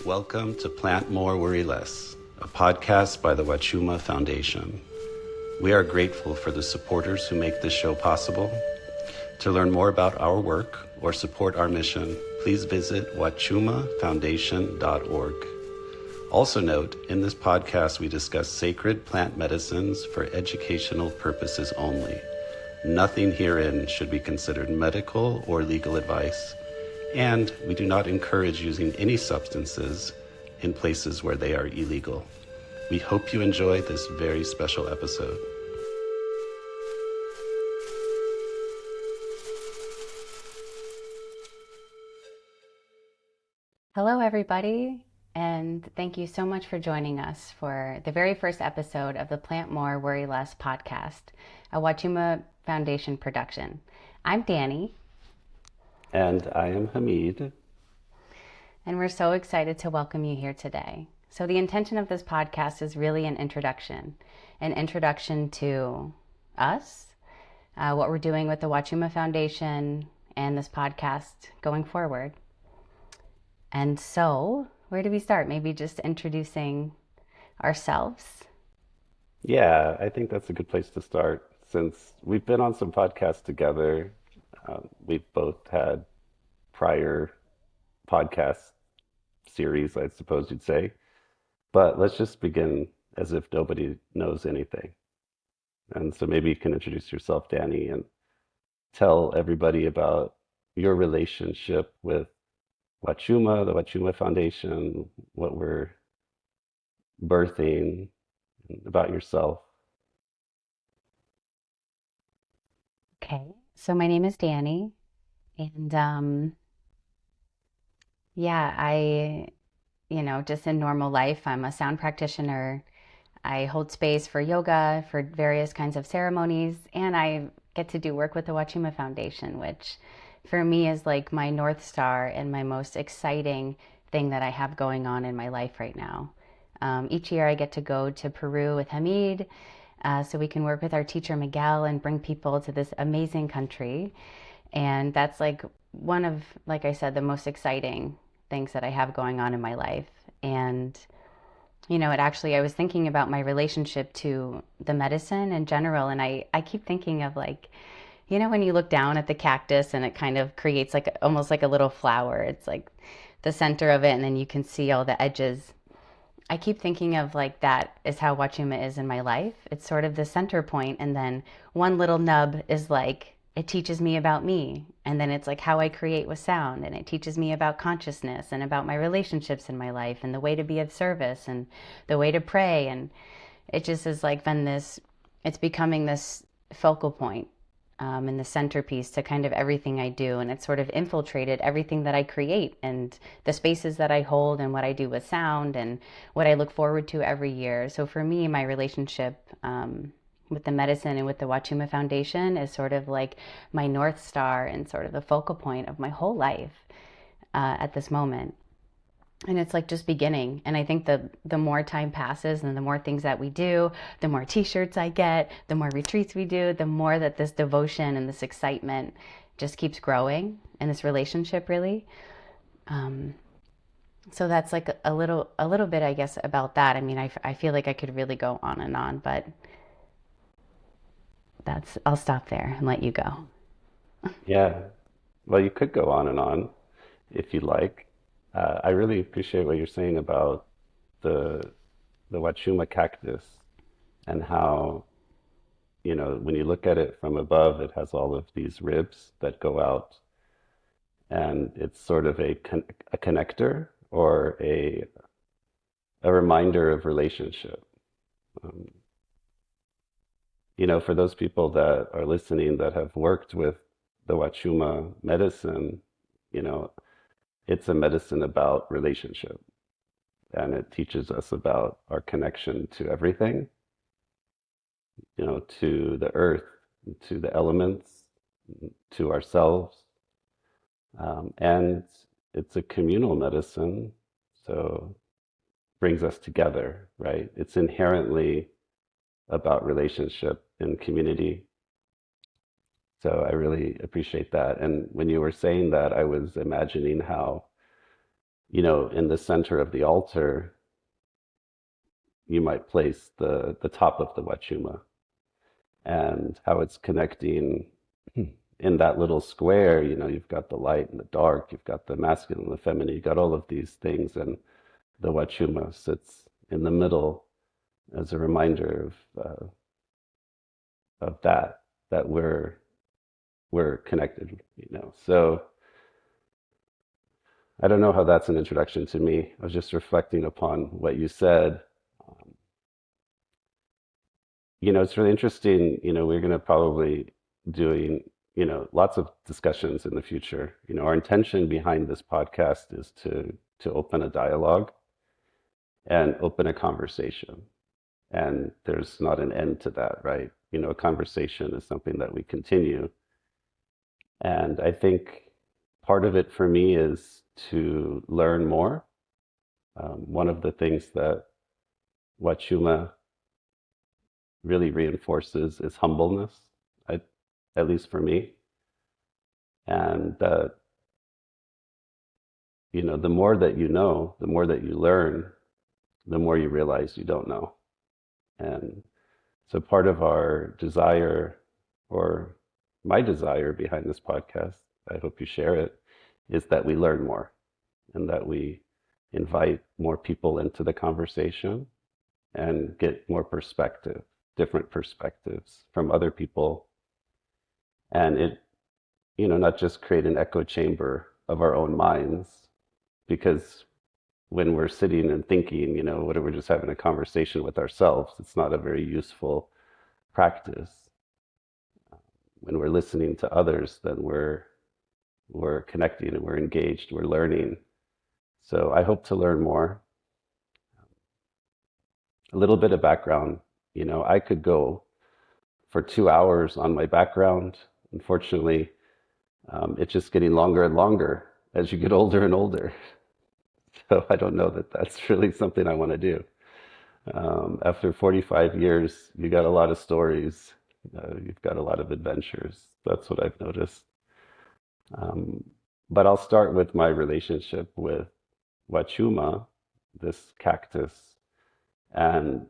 Welcome to Plant More, Worry Less, a podcast by the Huachuma Foundation. We are grateful for the supporters who make this show possible. To learn more about our work or support our mission, please visit huachumafoundation.org. Also note, in this podcast we discuss sacred plant medicines for educational purposes only. Nothing herein should be considered medical or legal advice, and we do not encourage using any substances in places where they are illegal. We hope you enjoy this very special episode. Hello, everybody, and thank you so much for joining us for the very first episode of the Plant More, Worry Less podcast, a Huachuma Foundation production. I'm Dani. And I am Hamid. And we're so excited to welcome you here today. So the intention of this podcast is really an introduction to us, what we're doing with the Huachuma Foundation and this podcast going forward. And so, where do we start? Maybe just introducing ourselves. Yeah, I think that's a good place to start since we've been on some podcasts together. We've both had prior podcast series, I suppose you'd say. But let's just begin as if nobody knows anything. And so maybe you can introduce yourself, Dani, and tell everybody about your relationship with Huachuma, the Huachuma Foundation, what we're birthing, about yourself. Okay, so my name is Dani, and just in normal life, I'm a sound practitioner. I hold space for yoga, for various kinds of ceremonies, and I get to do work with the Huachuma Foundation, which for me is like my North Star and my most exciting thing that I have going on in my life right now. Each year I get to go to Peru with Hamid, so we can work with our teacher Miguel and bring people to this amazing country. And that's like one of, like I said, the most exciting things that I have going on in my life. And I was thinking about my relationship to the medicine in general, and I keep thinking of like, when you look down at the cactus and it kind of creates like almost like a little flower. It's like the center of it, and then you can see all the edges. I keep thinking of like that is how Huachuma is in my life. It's sort of the center point, and then one little nub is like it teaches me about me, and then it's like how I create with sound, and it teaches me about consciousness and about my relationships in my life and the way to be of service and the way to pray, and it just is like it's becoming this focal point and the centerpiece to kind of everything I do. And it's sort of infiltrated everything that I create and the spaces that I hold and what I do with sound and what I look forward to every year. So for me, my relationship with the medicine and with the Huachuma Foundation is sort of like my North Star and sort of the focal point of my whole life at this moment. And it's like just beginning. And I think the more time passes and the more things that we do, the more t-shirts I get, the more retreats we do, the more that this devotion and this excitement just keeps growing in this relationship, really. So that's like a little bit, I guess, about that. I mean, I feel like I could really go on, but I'll stop there and let you go. Yeah, well, you could go on if you like. I really appreciate what you're saying about the Huachuma cactus and how, when you look at it from above, it has all of these ribs that go out, and it's sort of a connector or a reminder of relationship. Um, for those people that are listening that have worked with the Huachuma medicine, you know, it's a medicine about relationship, and it teaches us about our connection to everything, to the earth, to the elements, to ourselves. And it's a communal medicine, so brings us together, right? It's inherently about relationship and community. So I really appreciate that. And when you were saying that, I was imagining how, in the center of the altar, you might place the top of the Huachuma, and how it's connecting in that little square. You've got the light and the dark, you've got the masculine and the feminine, you've got all of these things, and the Huachuma sits in the middle as a reminder of that we're connected. So I don't know how that's an introduction to me. I was just reflecting upon what you said. Um, it's really interesting. We're going to probably doing, lots of discussions in the future. Our intention behind this podcast is to open a dialogue and open a conversation. And there's not an end to that, right? A conversation is something that we continue. And I think part of it for me is to learn more. One of the things that Wachuma really reinforces is humbleness, I, at least for me. And that, the more that you know, the more that you learn, the more you realize you don't know. And so part of our desire, or my desire behind this podcast, I hope you share it, is that we learn more and that we invite more people into the conversation and get more perspective, different perspectives from other people. And it, not just create an echo chamber of our own minds, because when we're sitting and thinking, what if we're just having a conversation with ourselves? It's not a very useful practice. When we're listening to others, then we're connecting and we're engaged, we're learning. So I hope to learn more. A little bit of background, I could go for 2 hours on my background. Unfortunately, it's just getting longer and longer as you get older and older. So I don't know that that's really something I want to do. After 45 years, you got a lot of stories. You've got a lot of adventures. That's what I've noticed. Um, but I'll start with my relationship with Huachuma, this cactus. And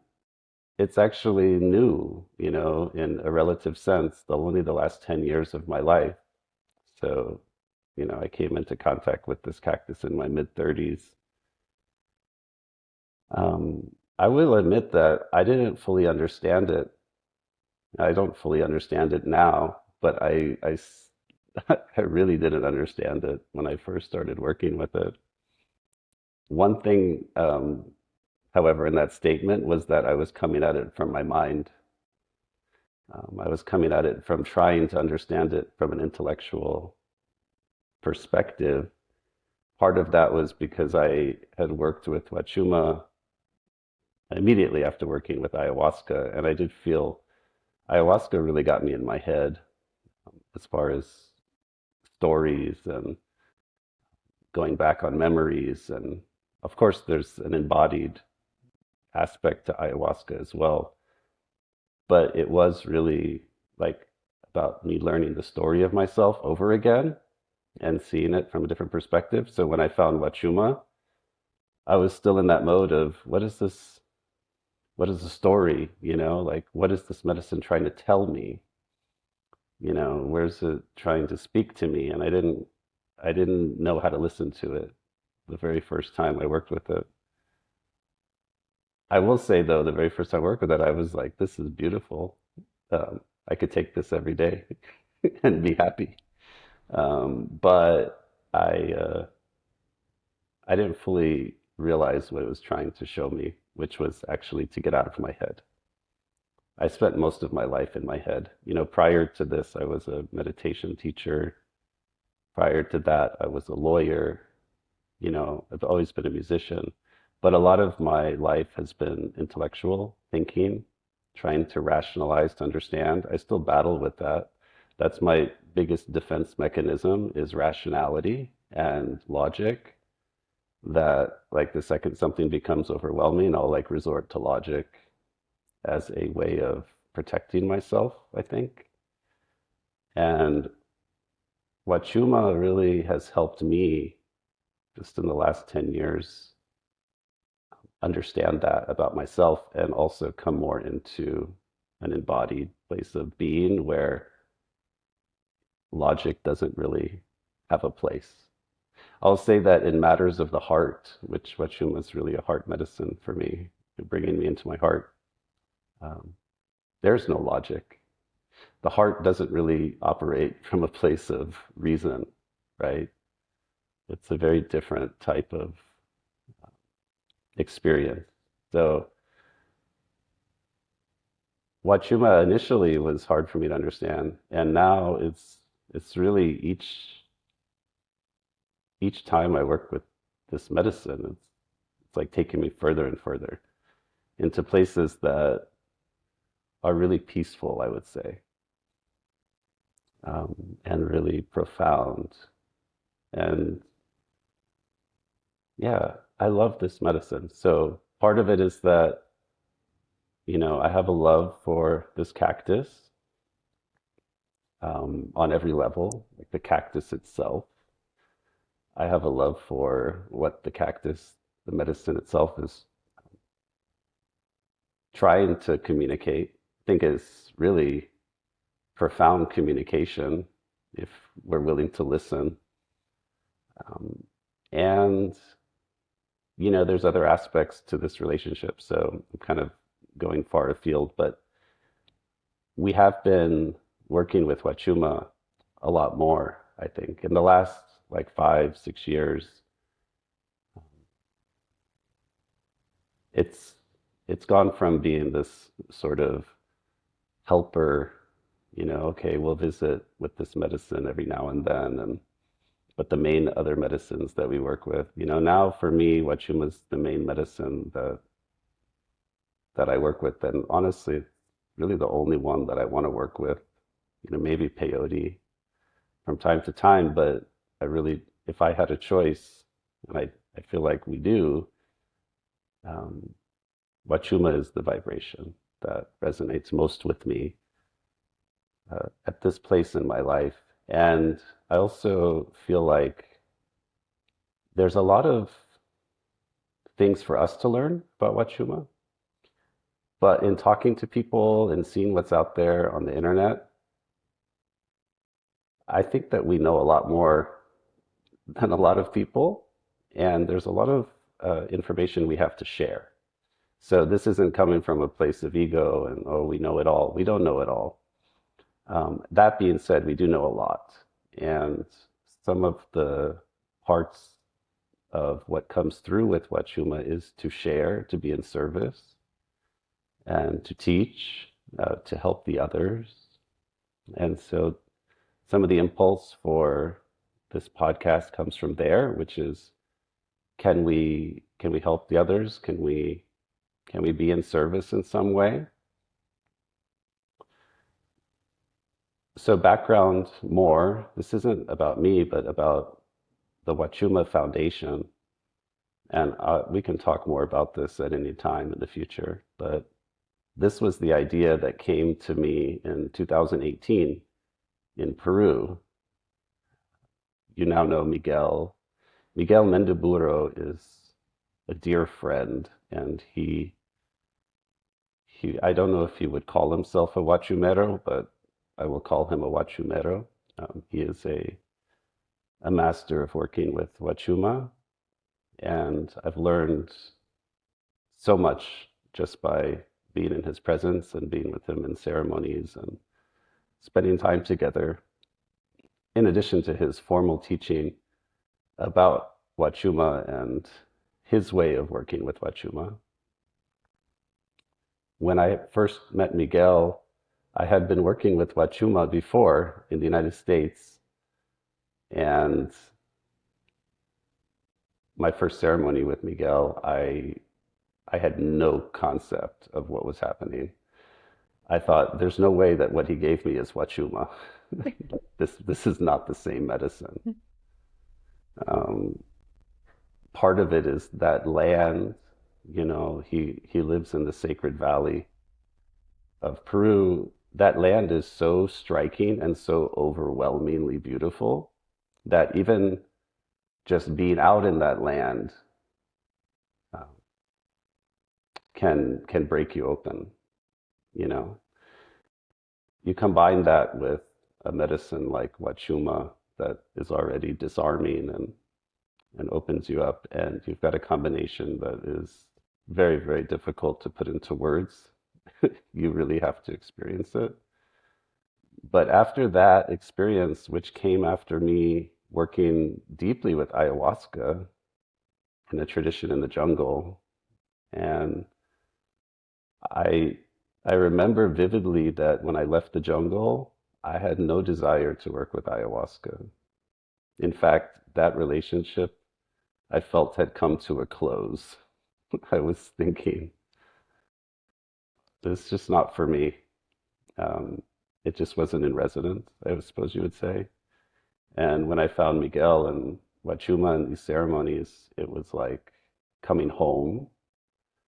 it's actually new, in a relative sense, only the last 10 years of my life. So, I came into contact with this cactus in my mid 30s. I will admit that I didn't fully understand it. I don't fully understand it now, but I really didn't understand it when I first started working with it. One thing, however, in that statement was that I was coming at it from my mind. I was coming at it from trying to understand it from an intellectual perspective. Part of that was because I had worked with Huachuma immediately after working with ayahuasca, and I did feel ayahuasca really got me in my head as far as stories and going back on memories. And of course, there's an embodied aspect to ayahuasca as well. But it was really like about me learning the story of myself over again and seeing it from a different perspective. So when I found Wachuma, I was still in that mode of what is this? What is the story? Like what is this medicine trying to tell me? Where's it trying to speak to me? And I didn't know how to listen to it the very first time I worked with it. I will say though, the very first time I worked with it, I was like, this is beautiful. I could take this every day and be happy. But I didn't fully realize what it was trying to show me, which was actually to get out of my head. I spent most of my life in my head. Prior to this, I was a meditation teacher. Prior to that, I was a lawyer. I've always been a musician, but a lot of my life has been intellectual thinking, trying to rationalize, to understand. I still battle with that. That's my biggest defense mechanism is rationality and logic. That like the second something becomes overwhelming, I'll like resort to logic as a way of protecting myself, I think. And Wachuma really has helped me just in the last 10 years, understand that about myself and also come more into an embodied place of being where logic doesn't really have a place. I'll say that in matters of the heart, which Huachuma is really a heart medicine for me, bringing me into my heart, um, there's no logic. The heart doesn't really operate from a place of reason, right? It's a very different type of experience. So Huachuma initially was hard for me to understand, and now it's really each time I work with this medicine, it's like taking me further and further into places that are really peaceful, I would say, and really profound. And yeah, I love this medicine. So part of it is that, I have a love for this cactus on every level, like the cactus itself. I have a love for what the cactus, the medicine itself is trying to communicate. I think is really profound communication if we're willing to listen. Um, and, there's other aspects to this relationship. So I'm kind of going far afield, but we have been working with Huachuma a lot more, I think. In the last like 5, 6 years, it's it's gone from being this sort of helper, okay, we'll visit with this medicine every now and then, and but the main other medicines that we work with, now for me, Huachuma is the main medicine that I work with, and honestly, really the only one that I want to work with. Maybe peyote from time to time, but I really, if I had a choice, and I feel like we do, um, Huachuma is the vibration that resonates most with me at this place in my life. And I also feel like there's a lot of things for us to learn about Huachuma, but in talking to people and seeing what's out there on the internet, I think that we know a lot more than a lot of people, and there's a lot of information we have to share. So this isn't coming from a place of ego and, oh, we know it all. We don't know it all. That being said, we do know a lot. And some of the parts of what comes through with Huachuma is to share, to be in service, and to teach, to help the others. And so some of the impulse for this podcast comes from there, which is can we help the others? Can we be in service in some way? So background more, this isn't about me, but about the Huachuma Foundation. And we can talk more about this at any time in the future. But this was the idea that came to me in 2018 in Peru. You now know Miguel. Miguel Mendiburo is a dear friend, and I don't know if he would call himself a Huachumero, but I will call him a Huachumero. He is a master of working with Huachuma, and I've learned so much just by being in his presence and being with him in ceremonies and spending time together, in addition to his formal teaching about Huachuma and his way of working with Huachuma. When I first met Miguel, I had been working with Huachuma before in the United States, and my first ceremony with Miguel, I had no concept of what was happening. I thought, there's no way that what he gave me is Huachuma. This is not the same medicine. Um, Part of it is that land, he lives in the sacred valley of Peru. That land is so striking and so overwhelmingly beautiful that even just being out in that land um, can break you open. You know, you combine that with a medicine like Huachuma that is already disarming and opens you up, and you've got a combination that is very, very difficult to put into words. You really have to experience it. But after that experience, which came after me working deeply with ayahuasca in a tradition in the jungle, and I I remember vividly that when I left the jungle, I had no desire to work with ayahuasca. In fact, that relationship I felt had come to a close. I was thinking, this is just not for me. Um, it just wasn't in resonance, I suppose you would say. And when I found Miguel and Huachuma and these ceremonies, it was like coming home.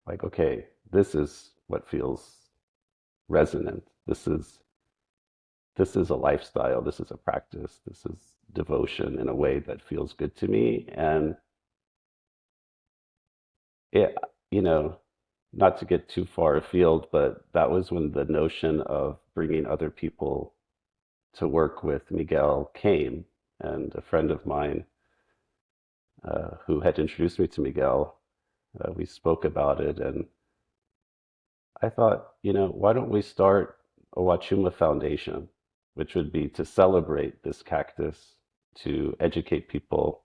Like, okay, this is what feels resonant. This is a lifestyle. This is a practice. This is devotion in a way that feels good to me. And it, you know, not to get too far afield, but that was when the notion of bringing other people to work with Miguel came. And a friend of mine who had introduced me to Miguel, we spoke about it. And I thought, why don't we start a Huachuma Foundation, which would be to celebrate this cactus, to educate people,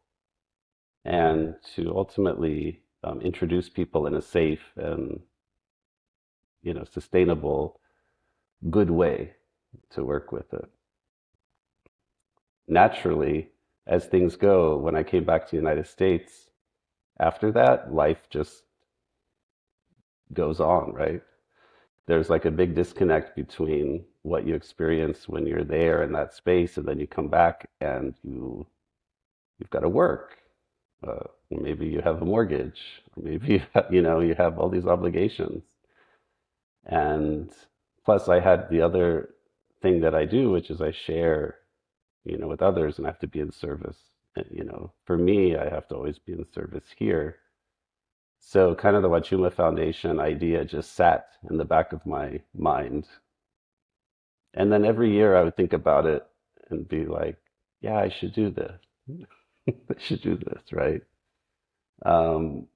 and to ultimately introduce people in a safe and sustainable, good way to work with it. Naturally, as things go, when I came back to the United States, after that, life just goes on, right? There's like a big disconnect between what you experience when you're there in that space, and then you come back and you've got to work. Maybe you have a mortgage, or maybe you have all these obligations. And plus, I had the other thing that I do, which is I share, with others, and I have to be in service. And, for me, I have to always be in service here. So, kind of the Huachuma Foundation idea just sat in the back of my mind. And then every year I would think about it and be like, yeah, I should do this. I should do this, right? Um,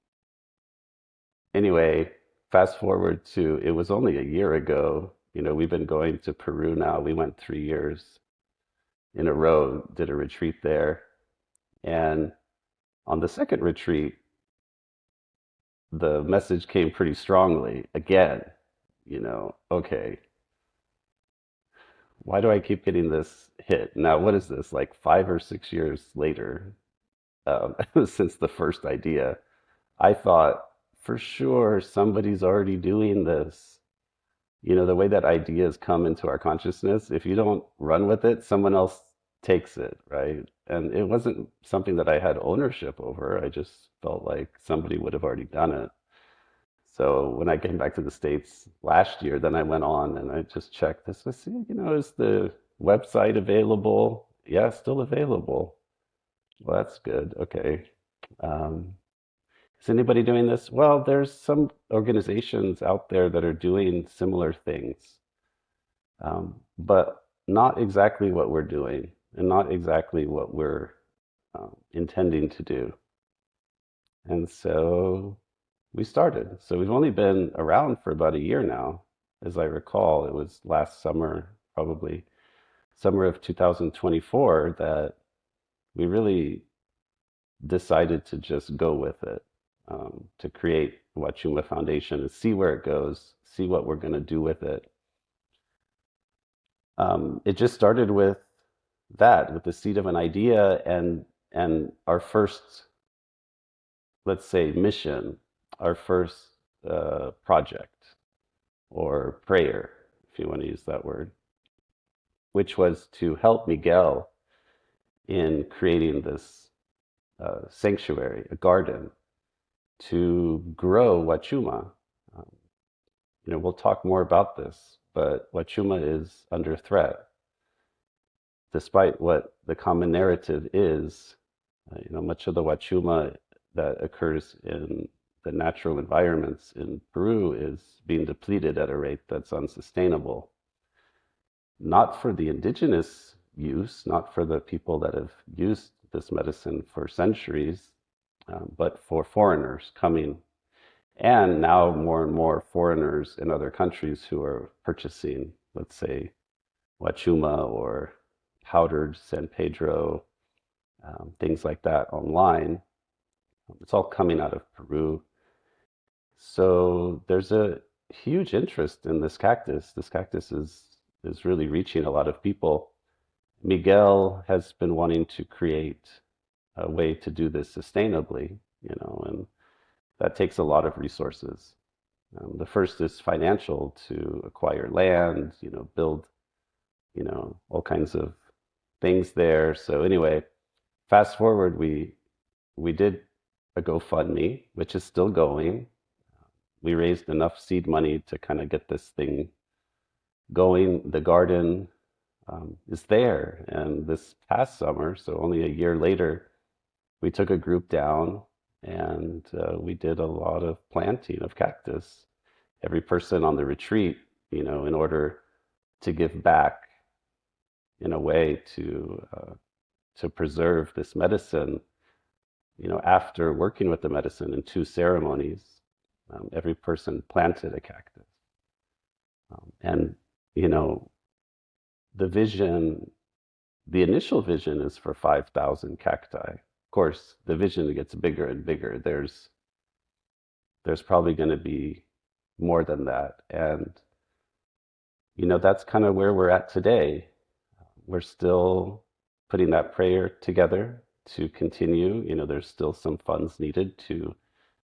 anyway, fast forward to it was only a year ago. We've been going to Peru now. We went 3 years in a row, did a retreat there. And on the second retreat, the message came pretty strongly again, okay, why do I keep getting this hit? Now, what is this, like 5 or 6 years later, since the first idea? I thought for sure somebody's already doing this. The way that ideas come into our consciousness, if you don't run with it, someone else takes it, right? And it wasn't something that I had ownership over. I just felt like somebody would have already done it. So when I came back to the States last year, then I went on and I just checked this. I see, is the website available? Yeah, still available. Well, that's good. Okay. Um, is anybody doing this? Well, there's some organizations out there that are doing similar things, but not exactly what we're doing and not exactly what we're intending to do. And so we started. So we've only been around for about a year now. As I recall, it was last summer, probably summer of 2024, that we really decided to just go with it, to create Huachuma Foundation and see where it goes, see what we're going to do with it. It just started with that, with the seed of an idea, and our first, let's say, mission, our first project or prayer, if you want to use that word, which was to help Miguel in creating this sanctuary, a garden, to grow Huachuma. Um, we'll talk more about this, but Huachuma is under threat. Despite what the common narrative is, Much of the Huachuma that occurs in the natural environments in Peru is being depleted at a rate that's unsustainable, not for the indigenous use, not for the people that have used this medicine for centuries, but for foreigners coming. And now more and more foreigners in other countries who are purchasing, let's say, Huachuma or powdered San Pedro, things like that online. It's all coming out of Peru. So there's a huge interest in this cactus. This cactus is really reaching a lot of people. Miguel has been wanting to create a way to do this sustainably, and that takes a lot of resources. The first is financial to acquire land, build, all kinds of things there. So anyway, fast forward, we did a GoFundMe, which is still going. We raised enough seed money to kind of get this thing going. The garden is there. And this past summer, so only a year later, we took a group down and we did a lot of planting of cactus. Every person on the retreat, in order to give back in a way to preserve this medicine, after working with the medicine in two ceremonies, every person planted a cactus. And, you know, the vision, the initial vision is for 5,000 cacti. Of course, the vision gets bigger and bigger. There's probably going to be more than that. And, that's kind of where we're at today. We're still putting that prayer together to continue. There's still some funds needed to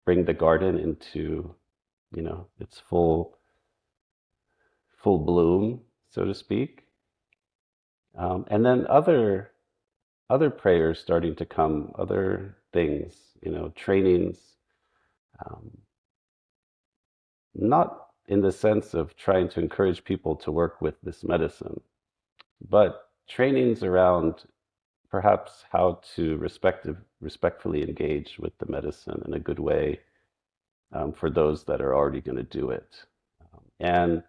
bring the garden into, its full bloom, so to speak. And then other prayers starting to come, other things, trainings, um, not in the sense of trying to encourage people to work with this medicine, but trainings around perhaps how to respectfully engage with the medicine in a good way, for those that are already going to do it. And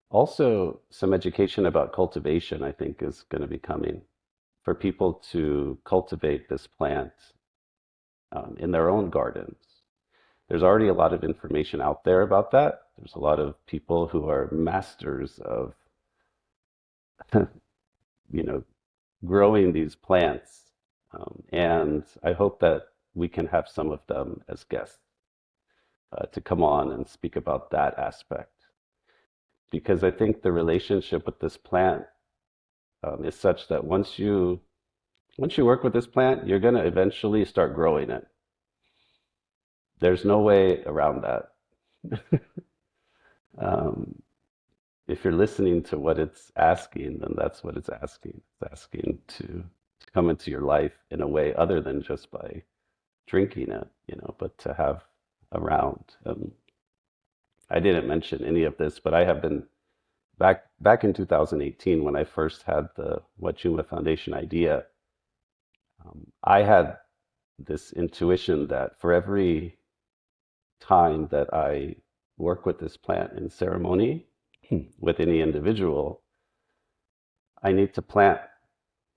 also, some education about cultivation, I think, is going to be coming for people to cultivate this plant in their own gardens. There's already a lot of information out there about that. There's a lot of people who are masters of, you know, growing these plants. And I hope that we can have some of them as guests to come on and speak about that aspect. Because I think the relationship with this plant is such that once you work with this plant, you're going to eventually start growing it. There's no way around that. um, if you're listening to what it's asking, then that's what it's asking. It's asking to come into your life in a way other than just by drinking it, but to have around. I didn't mention any of this, but I have been back in 2018 when I first had the Huachuma Foundation idea. I had this intuition that for every time that I work with this plant in ceremony with any individual, I need to plant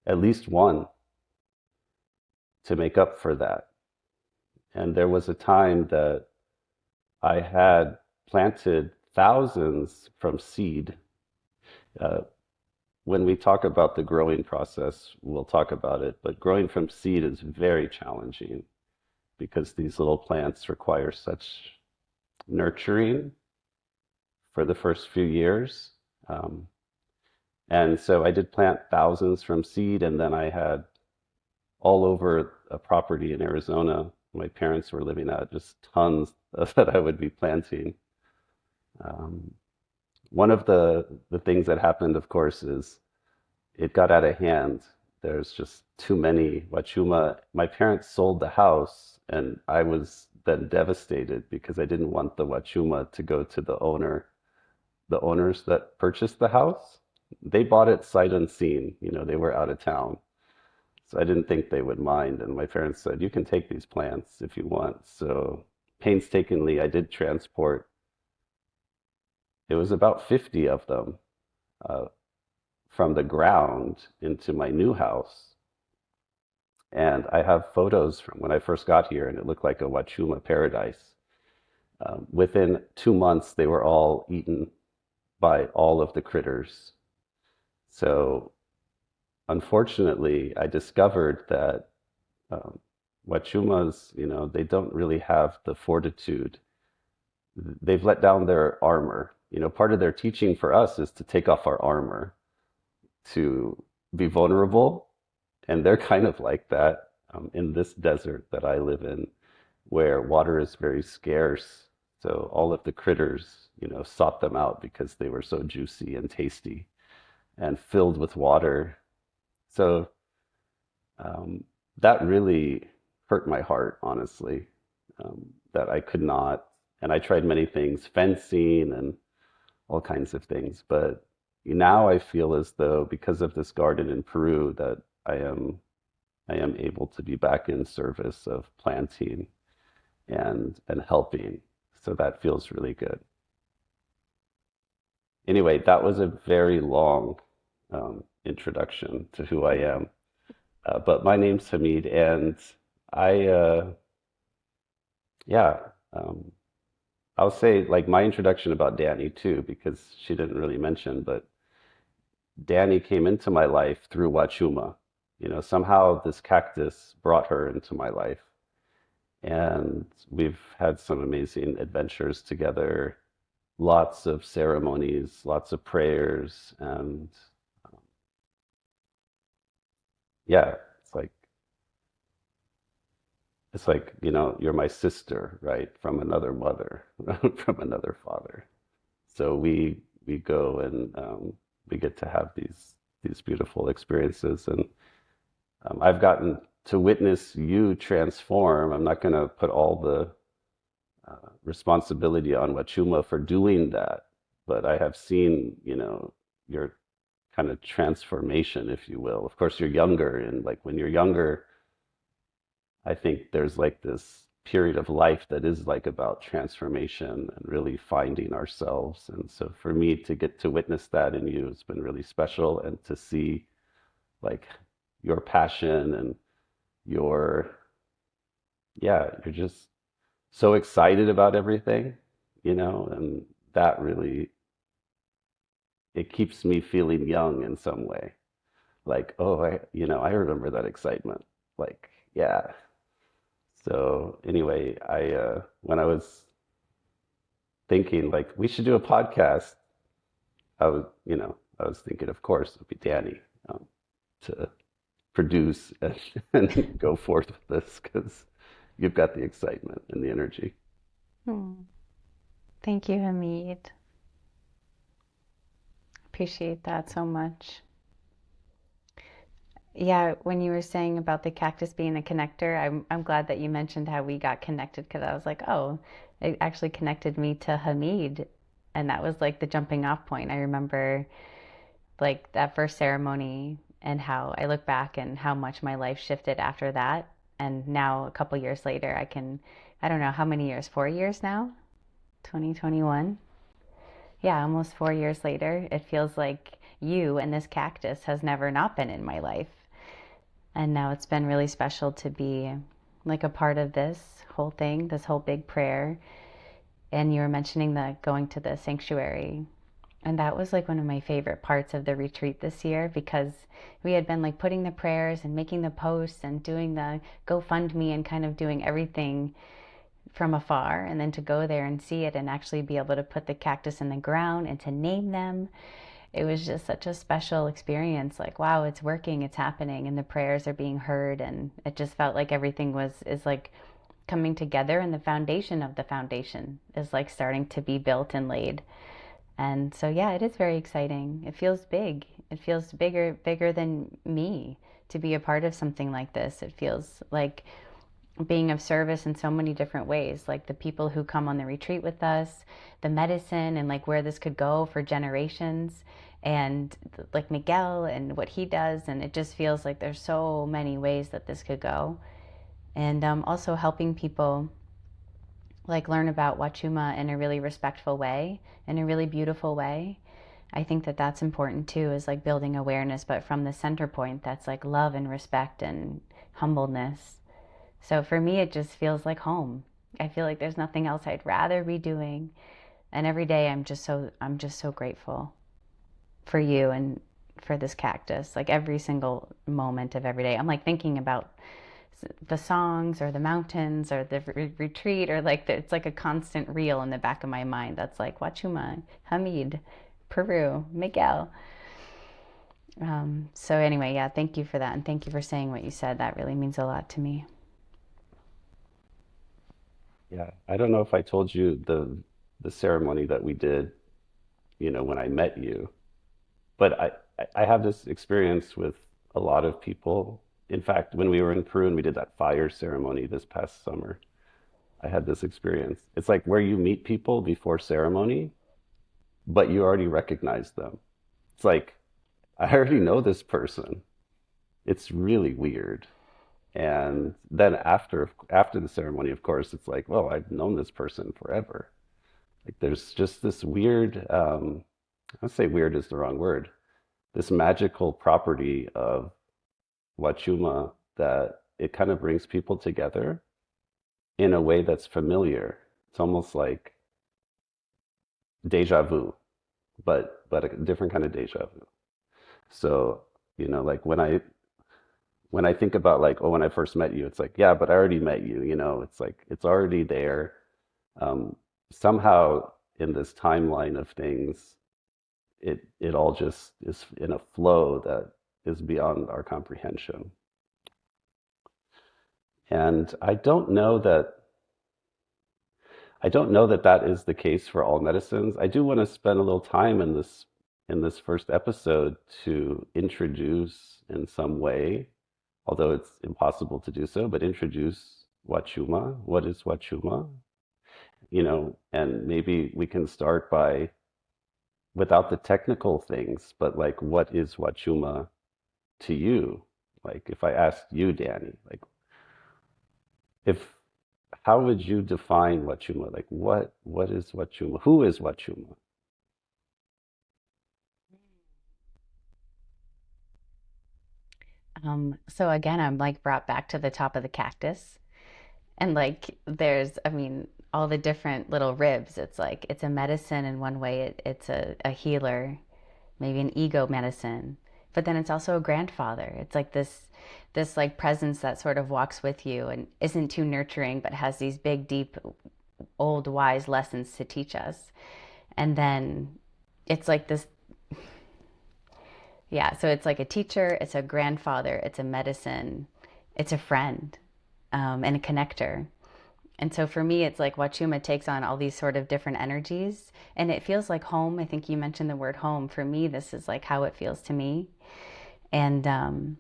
at least one to make up for that. And there was a time that I had planted thousands from seed. Uh, when we talk about the growing process, we'll talk about it, but growing from seed is very challenging because these little plants require such nurturing for the first few years. Um, and so I did plant thousands from seed, and then I had all over a property in Arizona my parents were living at, just tons that I would be planting. Um, one of the things that happened, of course, is it got out of hand. There's just too many Huachuma. My parents sold the house, and I was then devastated because I didn't want the Huachuma to go to the owners that purchased the house. They bought it sight unseen. They were out of town. So I didn't think they would mind. And my parents said, you can take these plants if you want. So painstakingly, I did transport, it was about 50 of them uh, from the ground into my new house. And I have photos from when I first got here, and it looked like a Huachuma paradise. Within 2 months, they were all eaten by all of the critters. So unfortunately, I discovered that um, Huachumas, they don't really have the fortitude. They've let down their armor. Part of their teaching for us is to take off our armor, to be vulnerable. And they're kind of like that in this desert that I live in, where water is very scarce. So all of the critters, sought them out because they were so juicy and tasty and filled with water. So um, that really hurt my heart, honestly, that I could not. And I tried many things, fencing and all kinds of things. But now I feel as though because of this garden in Peru that I am able to be back in service of planting and helping. So that feels really good. Anyway, that was a very long introduction to who I am. But my name's Hamid, and I, yeah, um, I'll say like my introduction about Dani too, because she didn't really mention, but Dani came into my life through Huachuma. Somehow this cactus brought her into my life. And we've had some amazing adventures together, lots of ceremonies, lots of prayers, and yeah, it's like you're my sister, right? From another mother, from another father. So we go and we get to have these beautiful experiences, and I've gotten to witness you transform. I'm not going to put all the responsibility on Huachuma for doing that, but I have seen, your kind of transformation, if you will. Of course, you're younger, and like when you're younger, I think there's like this period of life that is like about transformation and really finding ourselves. And so for me to get to witness that in you, it's been really special, and to see like your passion and your, yeah, you're just so excited about everything, and that really, it keeps me feeling young in some way. Like, oh, I remember that excitement. Like, yeah. So anyway, when I was thinking like we should do a podcast, I was thinking, of course, it would be Dani to produce and go forth with this because you've got the excitement and the energy. Hmm. Thank you, Hamid. Appreciate that so much. Yeah, when you were saying about the cactus being a connector, I'm glad that you mentioned how we got connected because I was like, oh, it actually connected me to Hamid, and that was like the jumping off point. I remember like that first ceremony and how I look back and how much my life shifted after that. And now a couple years later, I don't know how many years, 4 years now, 2021. Yeah, almost 4 years later, it feels like you and this cactus has never not been in my life. And now it's been really special to be like a part of this whole thing, this whole big prayer. And you were mentioning the going to the sanctuary. And that was like one of my favorite parts of the retreat this year because we had been like putting the prayers and making the posts and doing the GoFundMe and kind of doing everything from afar. And then to go there and see it and actually be able to put the cactus in the ground and to name them, it was just such a special experience. Like, wow, it's working, it's happening, and the prayers are being heard. And it just felt like everything is like coming together, and the foundation of the foundation is like starting to be built and laid. And so, yeah, it is very exciting. It feels big. It feels bigger than me to be a part of something like this. It feels like being of service in so many different ways, like the people who come on the retreat with us, the medicine, and like where this could go for generations. and like Miguel and what he does. And it just feels like there's so many ways that this could go. And also helping people like learn about Huachuma in a really respectful way, in a really beautiful way. I think that that's important too, is like building awareness, but from the center point that's like love and respect and humbleness. So for me, it just feels like home. I feel like there's nothing else I'd rather be doing. And every day I'm just so grateful for you and for this cactus. Like every single moment of every day, I'm like thinking about the songs or the mountains or the retreat or like it's like a constant reel in the back of my mind that's like Huachuma, Hamid, Peru, Miguel. So anyway, yeah, thank you for that, and thank you for saying what you said. That really means a lot to me. Yeah, I don't know if I told you the ceremony that we did, when I met you, but I have this experience with a lot of people. In fact, when we were in Peru and we did that fire ceremony this past summer, I had this experience. It's like where you meet people before ceremony, but you already recognize them. It's like I already know this person. It's really weird. And then after the ceremony, of course, it's like, well, I've known this person forever. Like there's just this weird, I'd say weird is the wrong word, this magical property of Huachuma that it kind of brings people together in a way that's familiar. It's almost like deja vu, but a different kind of deja vu. So, like when I think about like, oh, when I first met you, it's like, yeah, but I already met you, it's like it's already there. Um, Somehow in this timeline of things, it all just is in a flow that is beyond our comprehension. And I don't know that that is the case for all medicines. I do want to spend a little time in this first episode to introduce in some way, although it's impossible to do so, but introduce Huachuma. What is Huachuma? And maybe we can start by without the technical things, but like what is Huachuma to you? Like if I asked you, Danny, like if how would you define Huachuma? Like what is Huachuma? Who is Huachuma? So again, I'm like brought back to the top of the cactus. And like there's, I mean, all the different little ribs. It's like it's a medicine in one way, it's a healer, maybe an ego medicine. But then it's also a grandfather. It's like this like presence that sort of walks with you and isn't too nurturing, but has these big, deep, old, wise lessons to teach us. And then it's like this, yeah, so it's like a teacher, it's a grandfather, it's a medicine, it's a friend, and a connector. And so for me, it's like Wachuma takes on all these sort of different energies, and it feels like home. I think you mentioned the word home. For me, this is like how it feels to me. And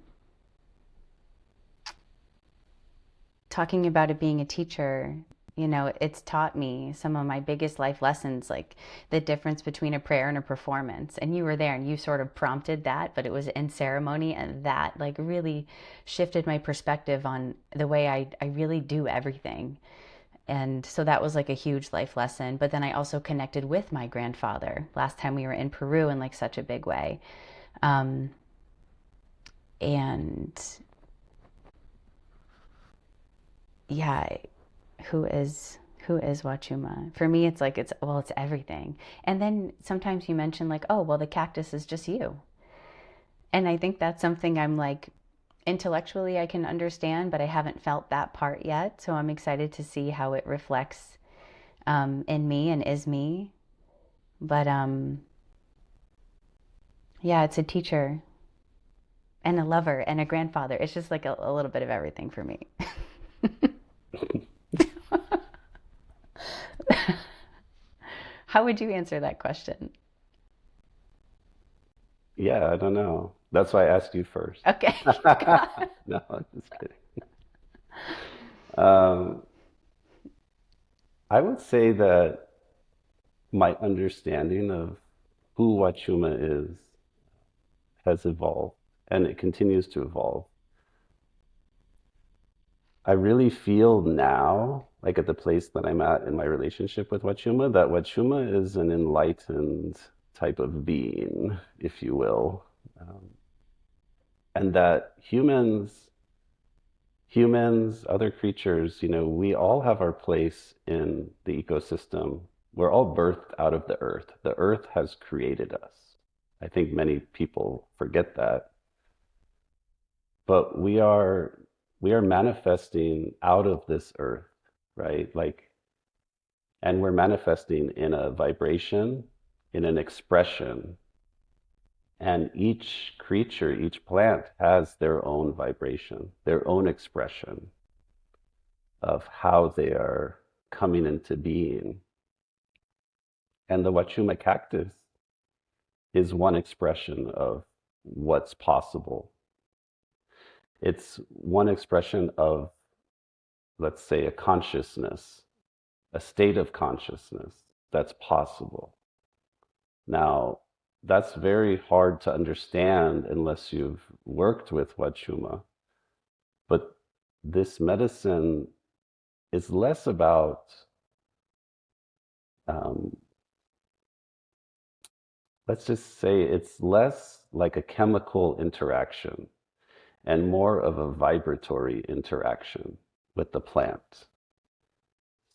talking about it being a teacher, it's taught me some of my biggest life lessons, like the difference between a prayer and a performance. And you were there and you sort of prompted that, but it was in ceremony, and that like really shifted my perspective on the way I really do everything. And so that was like a huge life lesson. But then I also connected with my grandfather last time we were in Peru in like such a big way. Um, and yeah, who is Wachuma? For me, it's like it's everything. And then sometimes you mention like, oh, well, the cactus is just you. And I think that's something I'm like intellectually I can understand, but I haven't felt that part yet. So I'm excited to see how it reflects in me and is me. But yeah, it's a teacher and a lover and a grandfather. It's just like a little bit of everything for me. How would you answer that question? Yeah, I don't know. That's why I asked you first. Okay. No, I'm just kidding. Um, I would say that my understanding of who Huachuma is has evolved and it continues to evolve. I really feel now, like at the place that I'm at in my relationship with Huachuma, that Huachuma is an enlightened type of being, if you will, and that other creatures, we all have our place in the ecosystem. We're all birthed out of the earth. The earth has created us. I think many people forget that, but we are manifesting out of this earth, right? Like, and we're manifesting in a vibration, in an expression, and each creature, each plant has their own vibration, their own expression of how they are coming into being. And the Huachuma cactus is one expression of what's possible. It's one expression of, let's say, a consciousness, a state of consciousness that's possible. Now, that's very hard to understand unless you've worked with Huachuma. But this medicine is less about, um, let's just say, it's less like a chemical interaction and more of a vibratory interaction with the plant.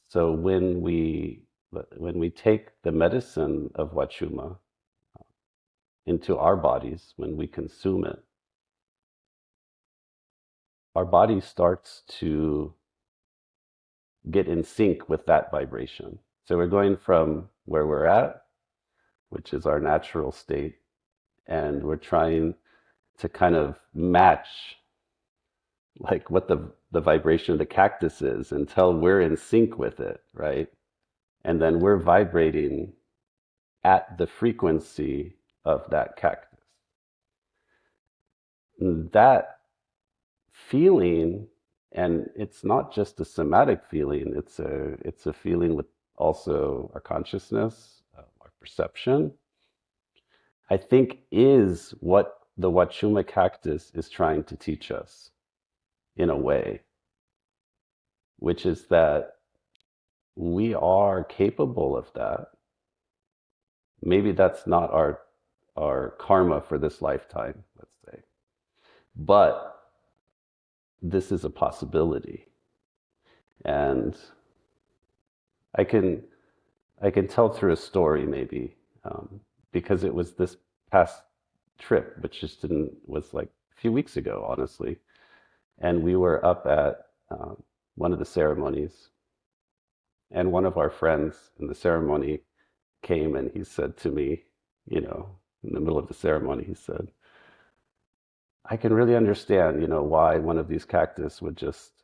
So when we take the medicine of Huachuma into our bodies, when we consume it, our body starts to get in sync with that vibration. So we're going from where we're at, which is our natural state, and we're trying to kind of match like what the vibration of the cactus is until we're in sync with it, right? And then we're vibrating at the frequency of that cactus. And that feeling, and it's not just a somatic feeling, it's a feeling with also our consciousness, our perception, I think is what the Huachuma cactus is trying to teach us in a way, which is that we are capable of that. Maybe that's not our karma for this lifetime, let's say, but this is a possibility. And I can I can tell through a story maybe, because it was this past trip, which just didn't was like a few weeks ago, honestly, and we were up at one of the ceremonies, and one of our friends in the ceremony came and he said to me, in the middle of the ceremony, he said, "I can really understand, why one of these cactus would just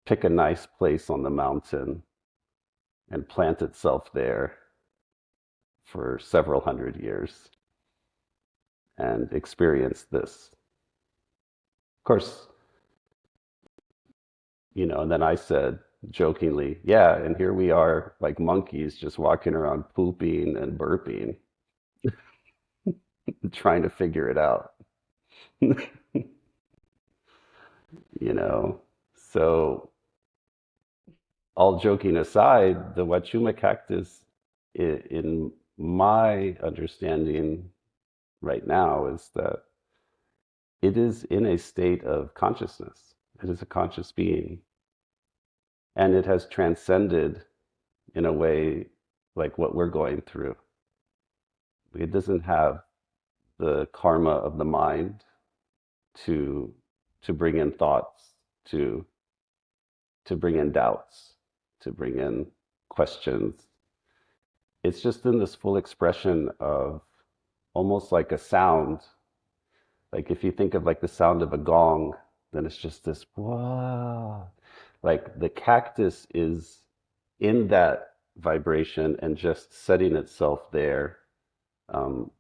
pick a nice place on the mountain and plant itself there for several hundred years and experience this." Of course, and then I said jokingly, "Yeah, and here we are like monkeys just walking around pooping and burping, trying to figure it out." you know. So, all joking aside, the Huachuma cactus, in my understanding right now, is that it is in a state of consciousness. It is a conscious being, and it has transcended in a way like what we're going through. It doesn't have the karma of the mind to bring in thoughts, to bring in doubts, to bring in questions. It's just in this full expression of almost like a sound. Like if you think of like the sound of a gong, then it's just this whoa. Like the cactus is in that vibration and just setting itself there, um,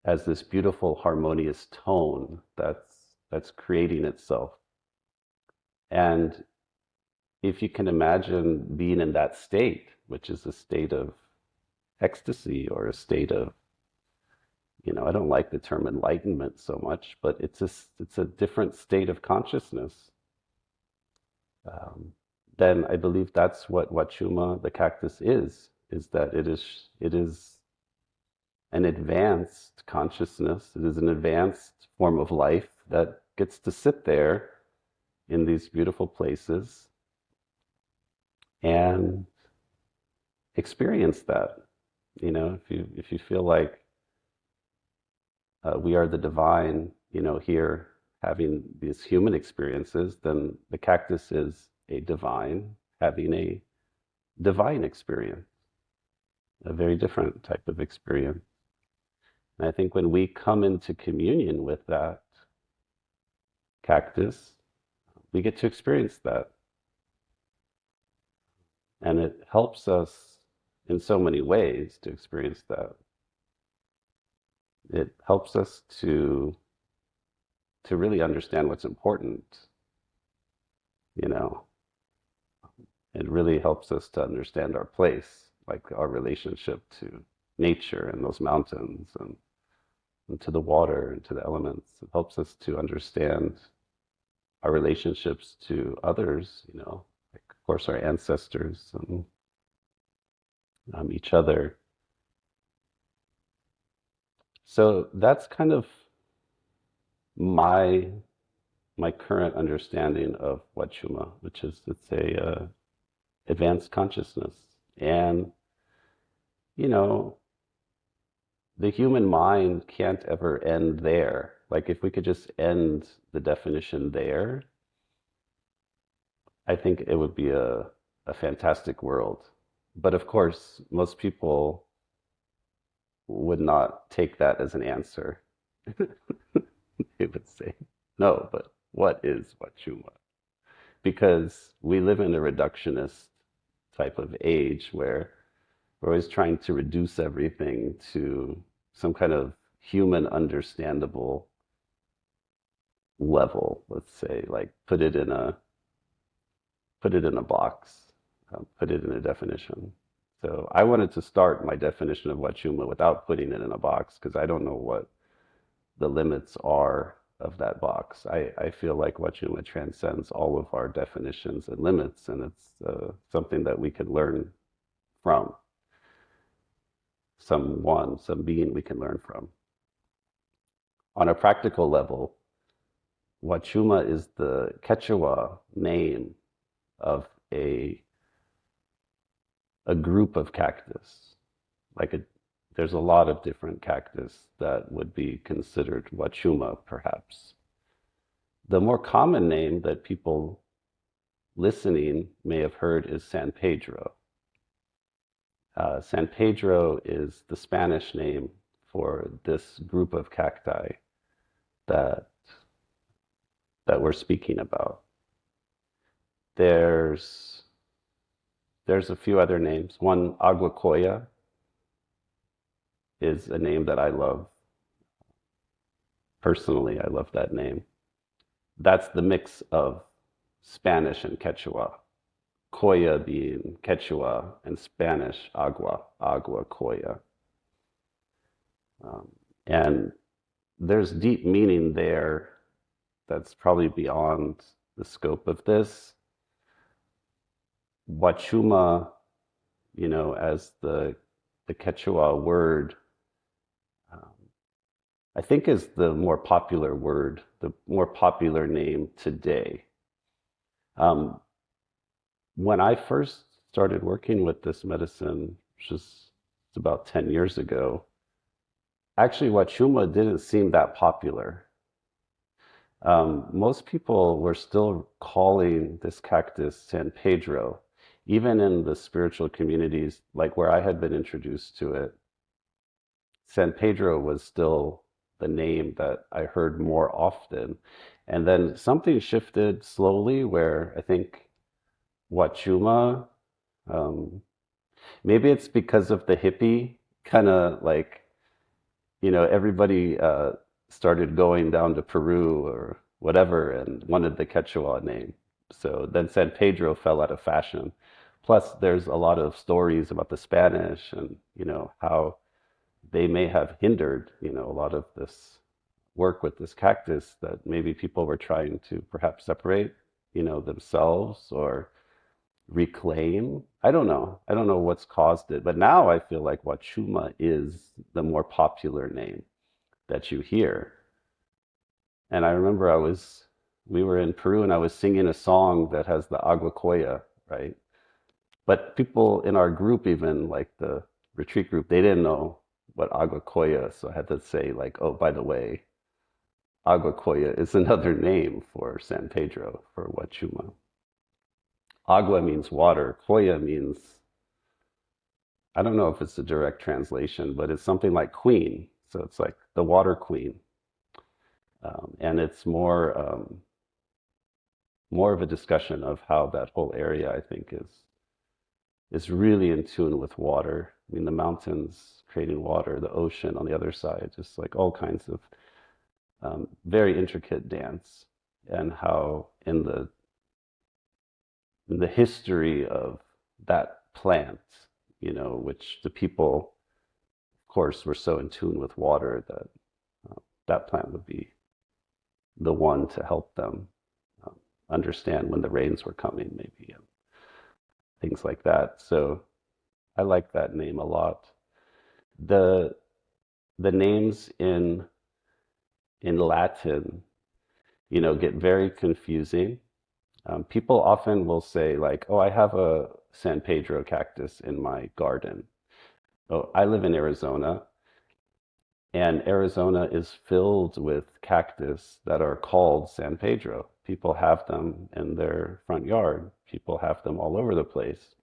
as this beautiful harmonious tone that's creating itself. And if you can imagine being in that state, which is a state of ecstasy or a state of, I don't like the term enlightenment so much, but it's a different state of consciousness. Um, then I believe that's what Huachuma, the cactus, is that it is an advanced consciousness. It is an advanced form of life that gets to sit there in these beautiful places and experience that. If you feel like we are the divine, here having these human experiences, then the cactus is a divine having a divine experience, a very different type of experience. And I think when we come into communion with that cactus, we get to experience that. And it helps us in so many ways to experience that. It helps us to really understand what's important, you know. It really helps us to understand our place, like our relationship to nature and those mountains and to the water and to the elements. It helps us to understand our relationships to others, like of course our ancestors and each other. So that's kind of my my current understanding of Huachuma, which is it's a advanced consciousness, and you know the human mind can't ever end there. Like if we could just end the definition there, I think it would be a fantastic world. But of course, most people would not take that as an answer. They would say, no, but what is Huachuma? Because we live in a reductionist type of age where we're always trying to reduce everything to some kind of human understandable level, let's say, like put it in a box, put it in a definition. So I wanted to start my definition of Huachuma without putting it in a box because I don't know what the limits are of that box. I feel like Huachuma transcends all of our definitions and limits, and it's something that we can learn from, some being we can learn from. On a practical level, Huachuma is the Quechua name of a group of cactus. There's a lot of different cactus that would be considered Huachuma, perhaps. The more common name that people listening may have heard is San Pedro. San Pedro is the Spanish name for this group of cacti that that we're speaking about. There's there's a few other names. One, Aguacoya, is a name that I love. Personally, I love that name. That's the mix of Spanish and Quechua. Coya being Quechua and Spanish agua, agua coya. Um, and there's deep meaning there that's probably beyond the scope of this. Huachuma, as the Quechua word, um, I think is the more popular word, the more popular name today. Um, when I first started working with this medicine, which is about 10 years ago, actually Huachuma didn't seem that popular. Most people were still calling this cactus San Pedro, even in the spiritual communities, like where I had been introduced to it. San Pedro was still the name that I heard more often. And then something shifted slowly where I think Huachuma, um, maybe it's because of the hippie kind of like, everybody started going down to Peru or whatever and wanted the Quechua name. So then San Pedro fell out of fashion. Plus, there's a lot of stories about the Spanish and, how they may have hindered, a lot of this work with this cactus that maybe people were trying to perhaps separate, themselves or reclaim. I don't know. I don't know what's caused it, but now I feel like Huachuma is the more popular name that you hear. And I remember we were in Peru and I was singing a song that has the Agua, right? But people in our group, even like the retreat group, they didn't know what Agua, so I had to say like, oh, by the way, Agua is another name for San Pedro, for Huachuma. Agua means water. Koya means, I don't know if it's a direct translation, but it's something like queen. So it's like the water queen. And it's more of a discussion of how that whole area, I think, is really in tune with water. I mean, the mountains creating water, the ocean on the other side, just like all kinds of very intricate dance, and how in the history of that plant, which the people, of course, were so in tune with water that that plant would be the one to help them um, understand when the rains were coming, maybe, and things like that. So I like that name a lot. The the names in Latin, get very confusing. People often will say like, "Oh, I have a San Pedro cactus in my garden." Oh, I live in Arizona, and Arizona is filled with cactus that are called San Pedro. People have them in their front yard. People have them all over the place.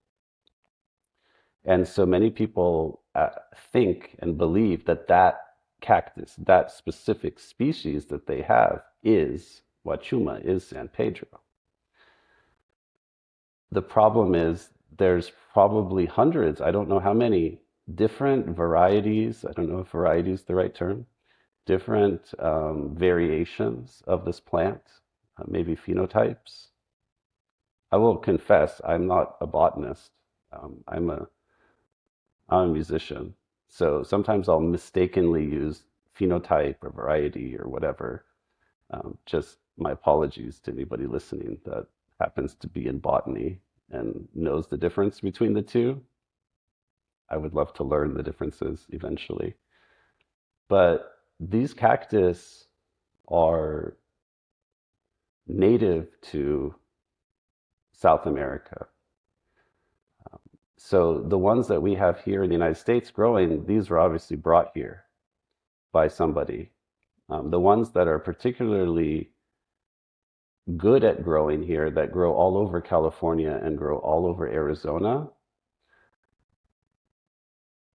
And so many people think and believe that that cactus, that specific species that they have, is Huachuma, is San Pedro. The problem is there's probably hundreds, I don't know how many, different varieties. I don't know if variety is the right term, different variations of this plant, maybe phenotypes. I will confess, I'm not a botanist. Um, I'm a I'm a musician. So sometimes I'll mistakenly use phenotype or variety or whatever. Just my apologies to anybody listening that happens to be in botany and knows the difference between the two. I would love to learn the differences eventually. But these cactus are native to South America. So the ones that we have here in the United States growing, these were obviously brought here by somebody. The ones that are particularly good at growing here, that grow all over California and grow all over Arizona,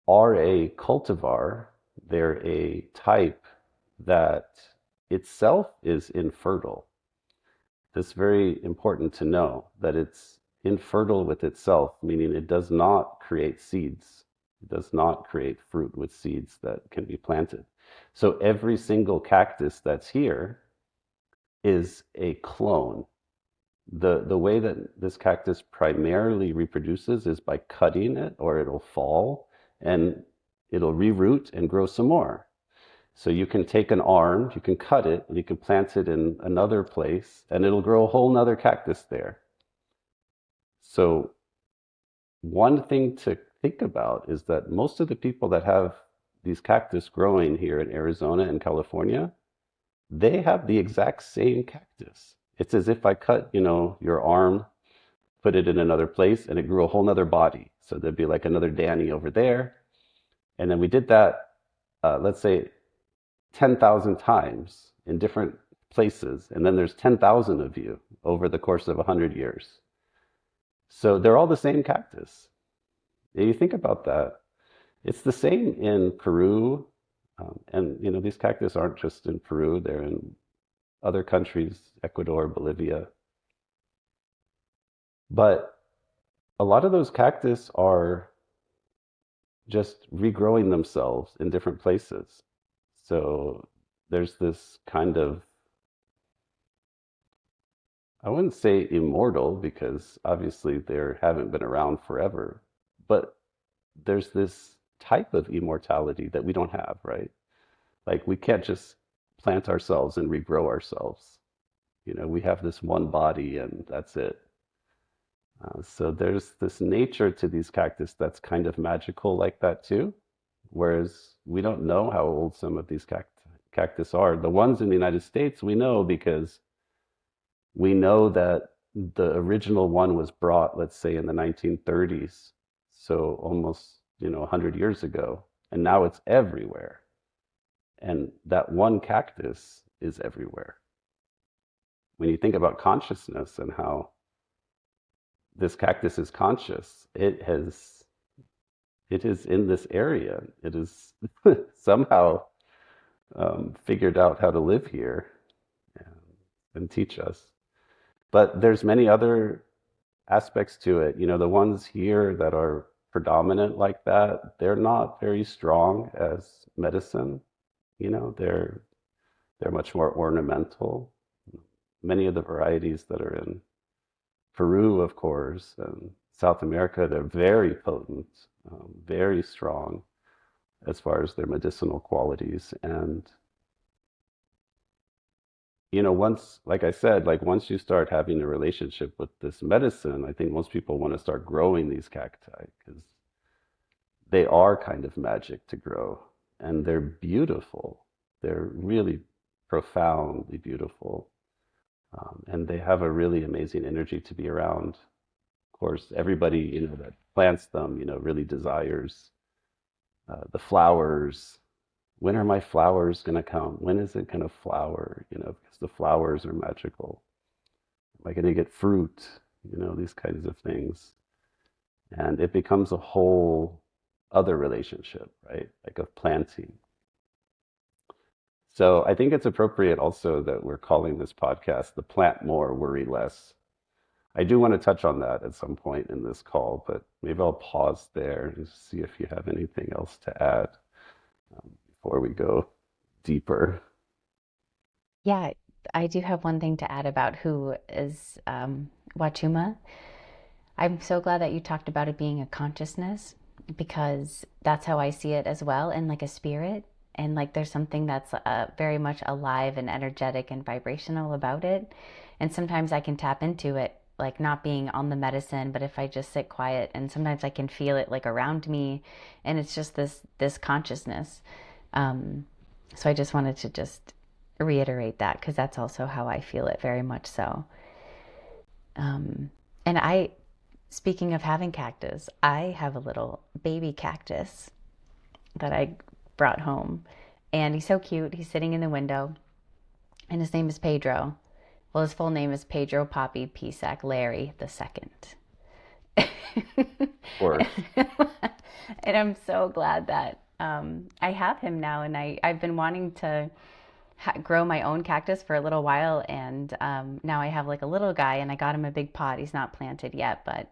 are a cultivar. They're a type that itself is infertile. It's very important to know that it's infertile with itself, meaning it does not create seeds. It does not create fruit with seeds that can be planted. So every single cactus that's here is a clone. The way that this cactus primarily reproduces is by cutting it, or it'll fall and it'll reroot and grow some more. So you can take an arm, you can cut it, and you can plant it in another place, and it'll grow a whole nother cactus there. So one thing to think about is that most of the people that have these cactus growing here in Arizona and California, they have the exact same cactus. It's as if I cut, your arm, put it in another place, and it grew a whole nother body. So there'd be like another Dani over there. And then we did that, let's say 10,000 times in different places. And then there's 10,000 of you over the course of 100 years. So they're all the same cactus. And you think about that. It's the same in Peru. And, these cactus aren't just in Peru, they're in other countries, Ecuador, Bolivia. But a lot of those cactus are just regrowing themselves in different places. So there's this kind of, I wouldn't say immortal because obviously they haven't been around forever, but there's this type of immortality that we don't have, right? Like we can't just plant ourselves and regrow ourselves. We have this one body and that's it. So there's this nature to these cactus that's kind of magical like that too. Whereas we don't know how old some of these cactus are. The ones in the United States we know because we know that the original one was brought, let's say, in the 1930s, so almost 100 years ago, and now it's everywhere. And that one cactus is everywhere. When you think about consciousness and how this cactus is conscious, it is in this area. It is somehow figured out how to live here and, and teach us. But there's many other aspects to it. The ones here that are predominant like that, they're not very strong as medicine. They're much more ornamental. Many of the varieties that are in Peru, of course, and South America, they're very potent, very strong as far as their medicinal qualities. And once, like I said, like once you start having a relationship with this medicine, I think most people want to start growing these cacti because they are kind of magic to grow and they're beautiful. They're really profoundly beautiful. And they have a really amazing energy to be around. Of course, everybody, that plants them, really desires the flowers. When are my flowers going to come? When is it going to flower? Because the flowers are magical. Am I going to get fruit? These kinds of things. And it becomes a whole other relationship, right? Like of planting. So I think it's appropriate also that we're calling this podcast the Plant More, Worry Less. I do want to touch on that at some point in this call, but maybe I'll pause there and see if you have anything else to add before we go deeper. Yeah, I do have one thing to add about who is Huachuma. I'm so glad that you talked about it being a consciousness because that's how I see it as well, and like a spirit. And like there's something that's very much alive and energetic and vibrational about it. And sometimes I can tap into it, like not being on the medicine, but if I just sit quiet, and sometimes I can feel it like around me, and it's just this consciousness. Um, so I just wanted to just reiterate that because that's also how I feel it very much so. Um, and speaking of having cactus, I have a little baby cactus that I brought home. And he's so cute. He's sitting in the window, and his name is Pedro. Well, his full name is Pedro Poppy Pisac Larry the Second. Of course. And I'm so glad that I have him now. And I've been wanting to grow my own cactus for a little while, and now I have like a little guy, and I got him a big pot. He's not planted yet, but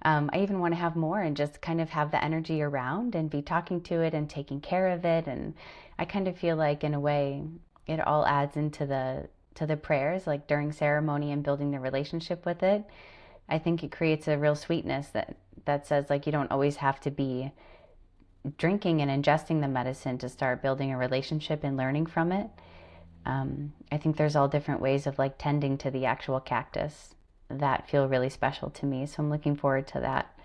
I even want to have more and just kind of have the energy around and be talking to it and taking care of it. And I kind of feel like in a way it all adds into the prayers, like during ceremony and building the relationship with it. I think it creates a real sweetness that says like you don't always have to be drinking and ingesting the medicine to start building a relationship and learning from it. I think there's all different ways of like tending to the actual cactus that feel really special to me. So I'm looking forward to that.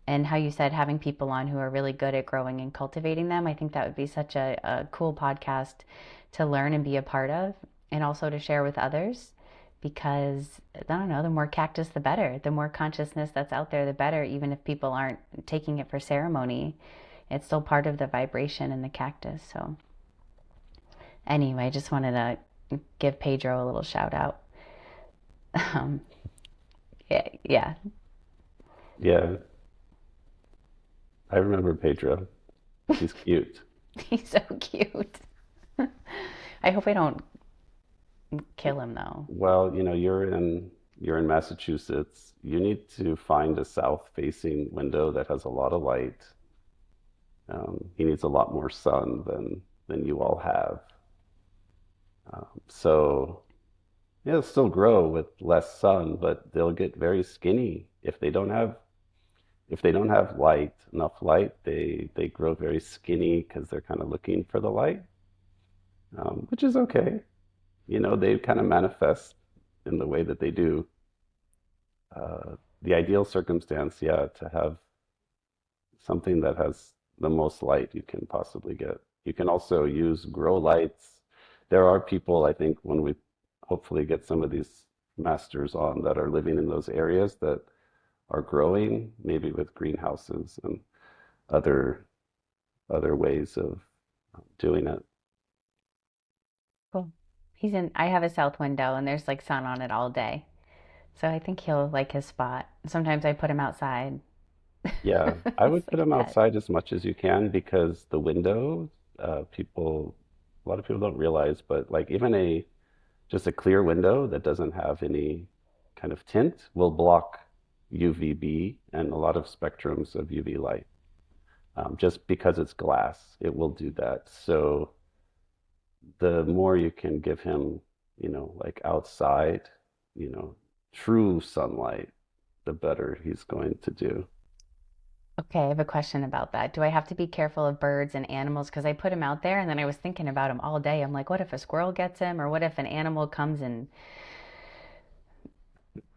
And how you said having people on who are really good at growing and cultivating them, I think that would be such a cool podcast to learn and be a part of, and also to share with others. Because I don't know, the more cactus, the better. The more consciousness that's out there, the better. Even if people aren't taking it for ceremony, it's still part of the vibration in the cactus. So anyway, I just wanted to give Pedro a little shout out. Um, yeah, yeah, Yeah, I remember Pedro. He's cute. he's so cute. I hope I don't kill him though. Well, you're in Massachusetts. You need to find a south-facing window that has a lot of light. He needs a lot more sun than you all have. So they'll still grow with less sun, but they'll get very skinny if they don't have if they don't have light, enough light, they grow very skinny because they're kind of looking for the light, which is okay. You know, they kind of manifest in the way that they do. The ideal circumstance, yeah, to have something that has the most light you can possibly get. You can also use grow lights. There are people, I think, when we hopefully get some of these masters on that are living in those areas that are growing, maybe with greenhouses and other other ways of doing it. Cool. I have a south window and there's like sun on it all day. So I think he'll like his spot. Sometimes I put him outside. Yeah, I It's would put like a them pet. outside as much as you can because the window, people, a lot of people don't realize, but like even a just a clear window that doesn't have any kind of tint will block UVB and a lot of spectrums of UV light. Just because it's glass, it will do that. So the more you can give him, like outside, true sunlight, the better he's going to do. Okay, I have a question about that. Do I have to be careful of birds and animals? Because I put him out there and then I was thinking about him all day. I'm like, what if a squirrel gets him? Or what if an animal comes and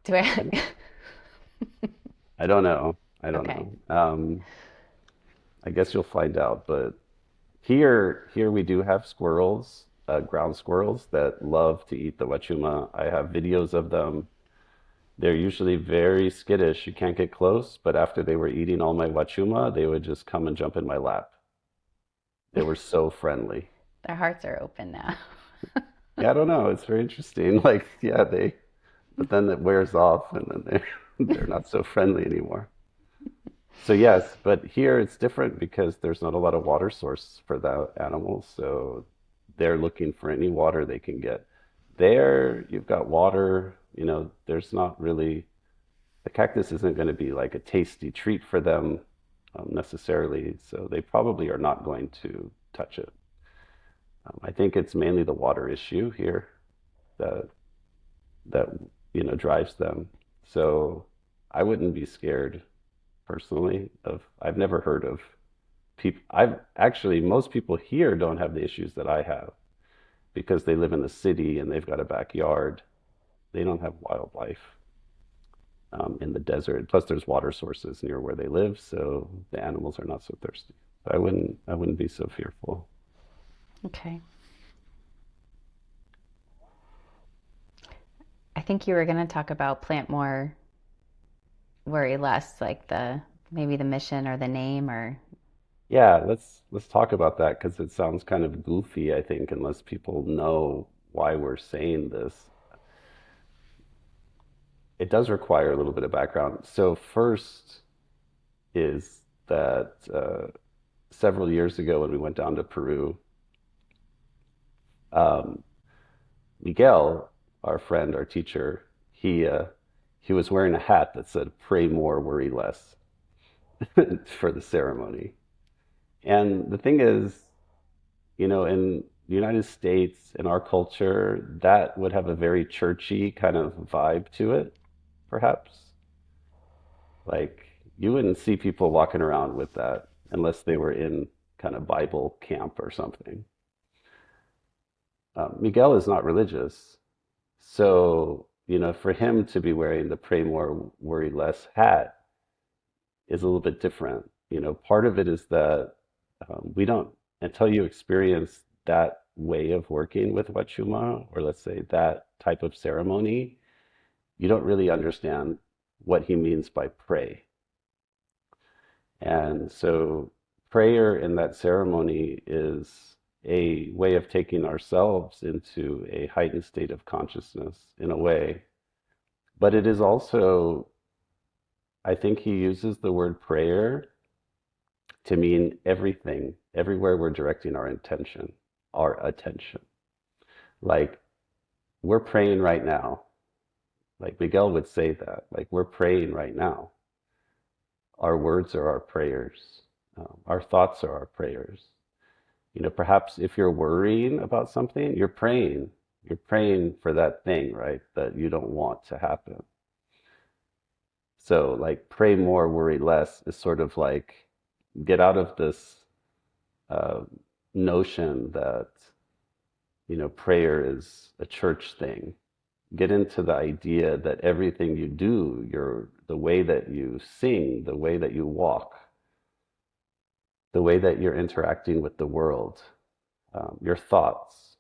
do I? I don't, I don't know. I don't Okay. know. I guess you'll find out, but here we do have squirrels, ground squirrels that love to eat the wachuma. I have videos of them. They're usually very skittish. You can't get close, but after they were eating all my wachuma, they would just come and jump in my lap. They were so friendly. Their hearts are open now. Yeah, I don't know. It's very interesting. Like, yeah, but then it wears off and then they're not so friendly anymore. So yes, but here it's different because there's not a lot of water source for the animals, so they're looking for any water they can get. There, you've got water, there's not really, the cactus isn't going to be like a tasty treat for them necessarily, so they probably are not going to touch it. I think it's mainly the water issue here that that drives them. So I wouldn't be scared personally of I've never heard of people I've actually most people here don't have the issues that I have because they live in the city and they've got a backyard. They don't have wildlife in the desert. Plus, there's water sources near where they live, so the animals are not so thirsty. I wouldn't be so fearful. Okay. I think you were going to talk about plant more, worry less, like the maybe the mission or the name or Yeah, let's talk about that because it sounds kind of goofy, I think, unless people know why we're saying this. It does require a little bit of background. So first is that several years ago when we went down to Peru, um, Miguel, our friend, our teacher, he was wearing a hat that said "Pray more, worry less" for the ceremony. And the thing is, in the United States, in our culture, that would have a very churchy kind of vibe to it, perhaps. Like you wouldn't see people walking around with that unless they were in kind of Bible camp or something. Miguel is not religious, so for him to be wearing the "Pray More, Worry Less" hat is a little bit different. Part of it is that we don't until you experience that way of working with Huachuma, or let's say that type of ceremony, you don't really understand what he means by pray. And so prayer in that ceremony is a way of taking ourselves into a heightened state of consciousness in a way. But it is also, I think he uses the word prayer to mean everything, everywhere we're directing our intention, our attention. Like we're praying right now. Like Miguel would say that, like we're praying right now. Our words are our prayers. Our thoughts are our prayers. Perhaps if you're worrying about something, you're praying. You're praying for that thing, right? That you don't want to happen. So, like, pray more, worry less is sort of like get out of this uh, notion that, prayer is a church thing. Get into the idea that everything you do, the way that you sing, the way that you walk, the way that you're interacting with the world, your thoughts,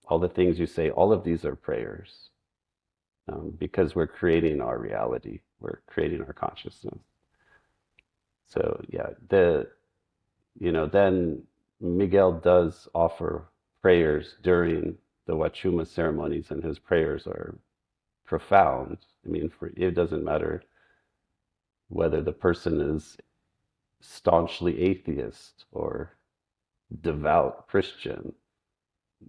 all the things you say, all of these are prayers because we're creating our reality, we're creating our consciousness. So yeah, then Miguel does offer prayers during the Huachuma ceremonies, and his prayers are profound. I mean, it doesn't matter whether the person is staunchly atheist or devout Christian,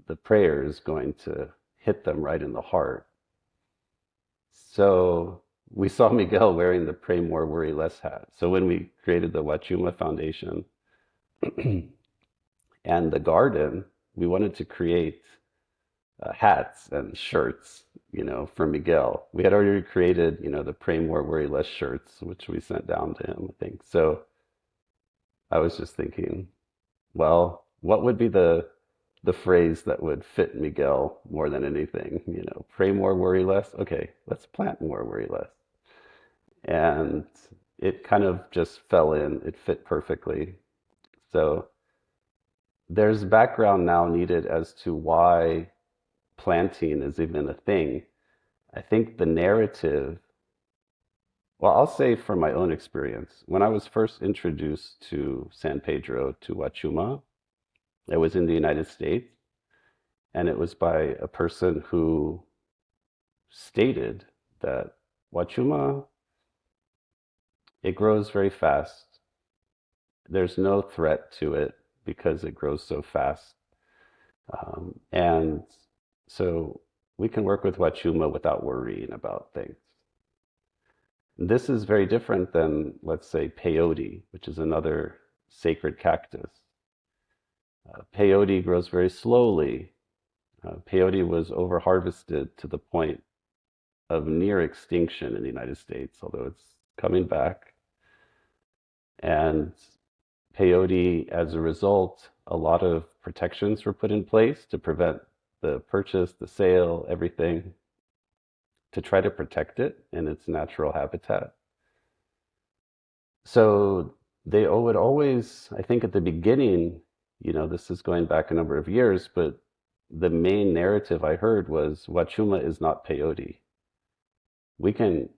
the prayer is going to hit them right in the heart. So we saw Miguel wearing the Pray More, Worry Less hat. So when we created the Huachuma Foundation and the garden, we wanted to create hats and shirts, for Miguel. We had already created, the Pray More, Worry Less shirts, which we sent down to him, I think. So I was just thinking, well, what would be the phrase that would fit Miguel more than anything? Pray more, worry less. Okay, let's plant more, worry less. And it kind of just fell in. It fit perfectly. So there's background now needed as to why planting is even a thing. I think the narrative, well, I'll say from my own experience, when I was first introduced to San Pedro, to Huachuma, it was in the United States, and it was by a person who stated that Huachuma, it grows very fast. There's no threat to it because it grows so fast. And so we can work with Huachuma without worrying about things. This is very different than, let's say, peyote, which is another sacred cactus. Peyote grows very slowly. Peyote was over-harvested to the point of near extinction in the United States, although it's coming back. And peyote, as a result, a lot of protections were put in place to prevent the purchase, the sale, everything, to try to protect it in its natural habitat. So they would always, I think at the beginning, this is going back a number of years, but the main narrative I heard was Huachuma is not peyote. We can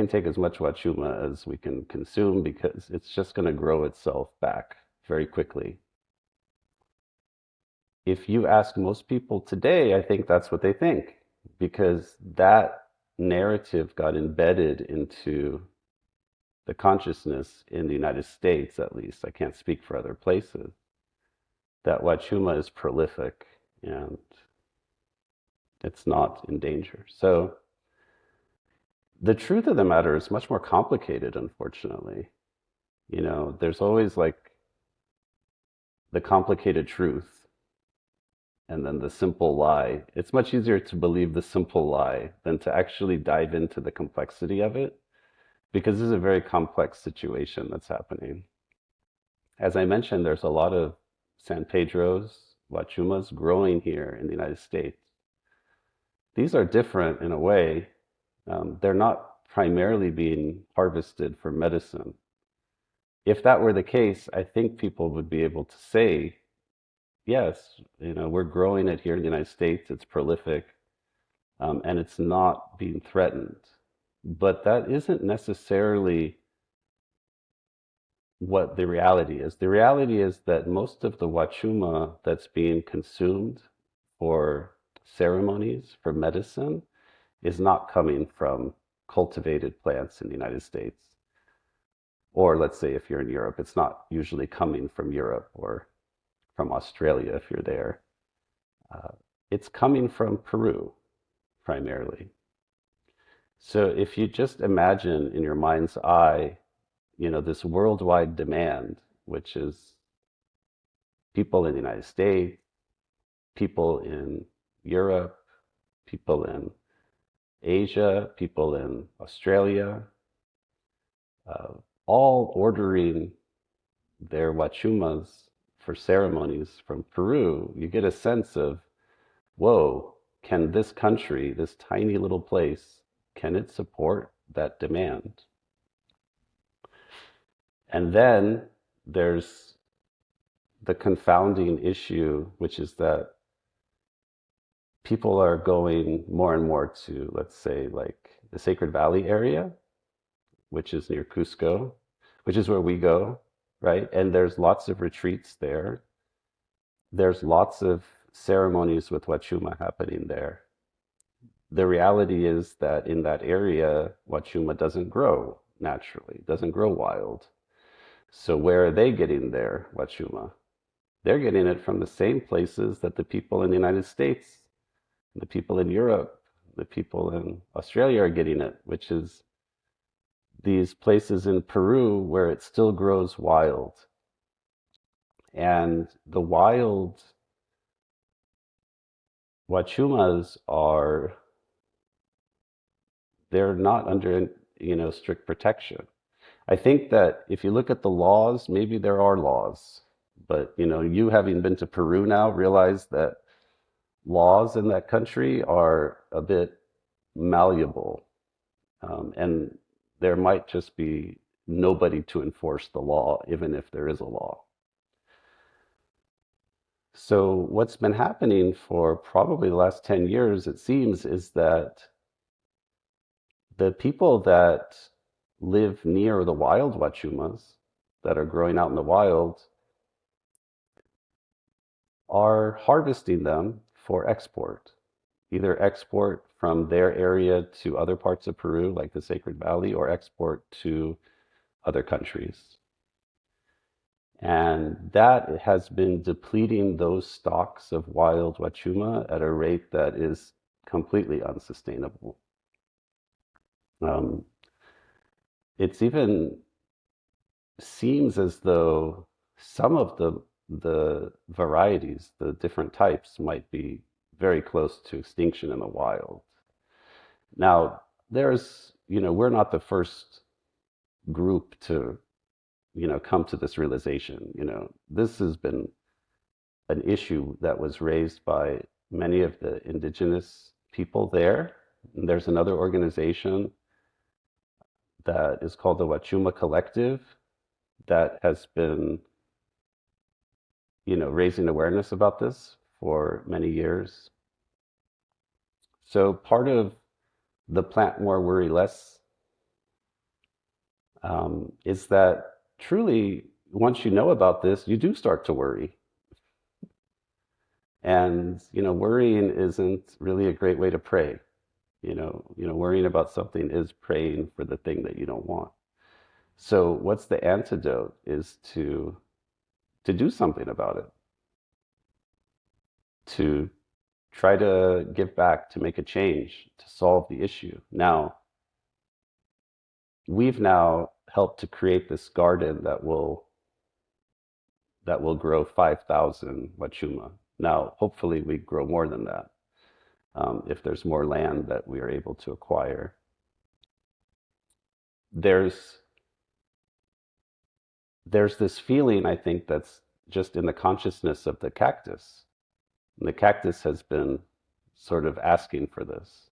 take as much Huachuma as we can consume because it's just going to grow itself back very quickly. If you ask most people today, I think that's what they think because that narrative got embedded into the consciousness in the United States, at least. I can't speak for other places, that Huachuma is prolific and it's not in danger. So the truth of the matter is much more complicated, unfortunately. There's always like the complicated truth and then the simple lie. It's much easier to believe the simple lie than to actually dive into the complexity of it because this is a very complex situation that's happening. As I mentioned, there's a lot of San Pedros, Huachumas growing here in the United States. These are different in a way. They're not primarily being harvested for medicine. If that were the case, I think people would be able to say, yes, we're growing it here in the United States, it's prolific, and it's not being threatened. But that isn't necessarily what the reality is. The reality is that most of the Huachuma that's being consumed for ceremonies, for medicine, is not coming from cultivated plants in the United States. Or let's say if you're in Europe, it's not usually coming from Europe or from Australia if you're there. Uh, it's coming from Peru primarily. So if you just imagine in your mind's eye, this worldwide demand, which is people in the United States, people in Europe, people in Asia, people in Australia, uh, all ordering their huachumas for ceremonies from Peru, you get a sense of, whoa, can this country, this tiny little place, can it support that demand? And then there's the confounding issue, which is that people are going more and more to, let's say, like the Sacred Valley area, which is near Cusco, which is where we go, right? And there's lots of retreats there. There's lots of ceremonies with Huachuma happening there. The reality is that in that area, Huachuma doesn't grow naturally, doesn't grow wild. So where are they getting their Huachuma? They're getting it from the same places that the people in the United States, the people in Europe, the people in Australia are getting it, which is these places in Peru where it still grows wild. And the wild Huachumas are, they're not under, strict protection. I think that if you look at the laws, maybe there are laws, but you having been to Peru now realize that laws in that country are a bit malleable, and there might just be nobody to enforce the law, even if there is a law. So what's been happening for probably the last 10 years, it seems, is that the people that live near the wild Huachumas that are growing out in the wild are harvesting them for export, either export from their area to other parts of Peru, like the Sacred Valley, or export to other countries. And that has been depleting those stocks of wild Huachuma at a rate that is completely unsustainable. Um, it's even seems as though some of the varieties, the different types, might be very close to extinction in the wild. Now, we're not the first group to, come to this realization. This has been an issue that was raised by many of the indigenous people there. And there's another organization that is called the Huachuma Collective that has been, raising awareness about this for many years. So part of the plant more, worry less is that truly, once you know about this, you do start to worry. And worrying isn't really a great way to pray. Worrying about something is praying for the thing that you don't want. So what's the antidote is to do something about it, to try to give back, to make a change, to solve the issue. Now, we've now helped to create this garden that will grow 5,000 Huachuma. Now, hopefully we grow more than that, if there's more land that we are able to acquire. There's there's this feeling, I think, that's just in the consciousness of the cactus. And the cactus has been sort of asking for this.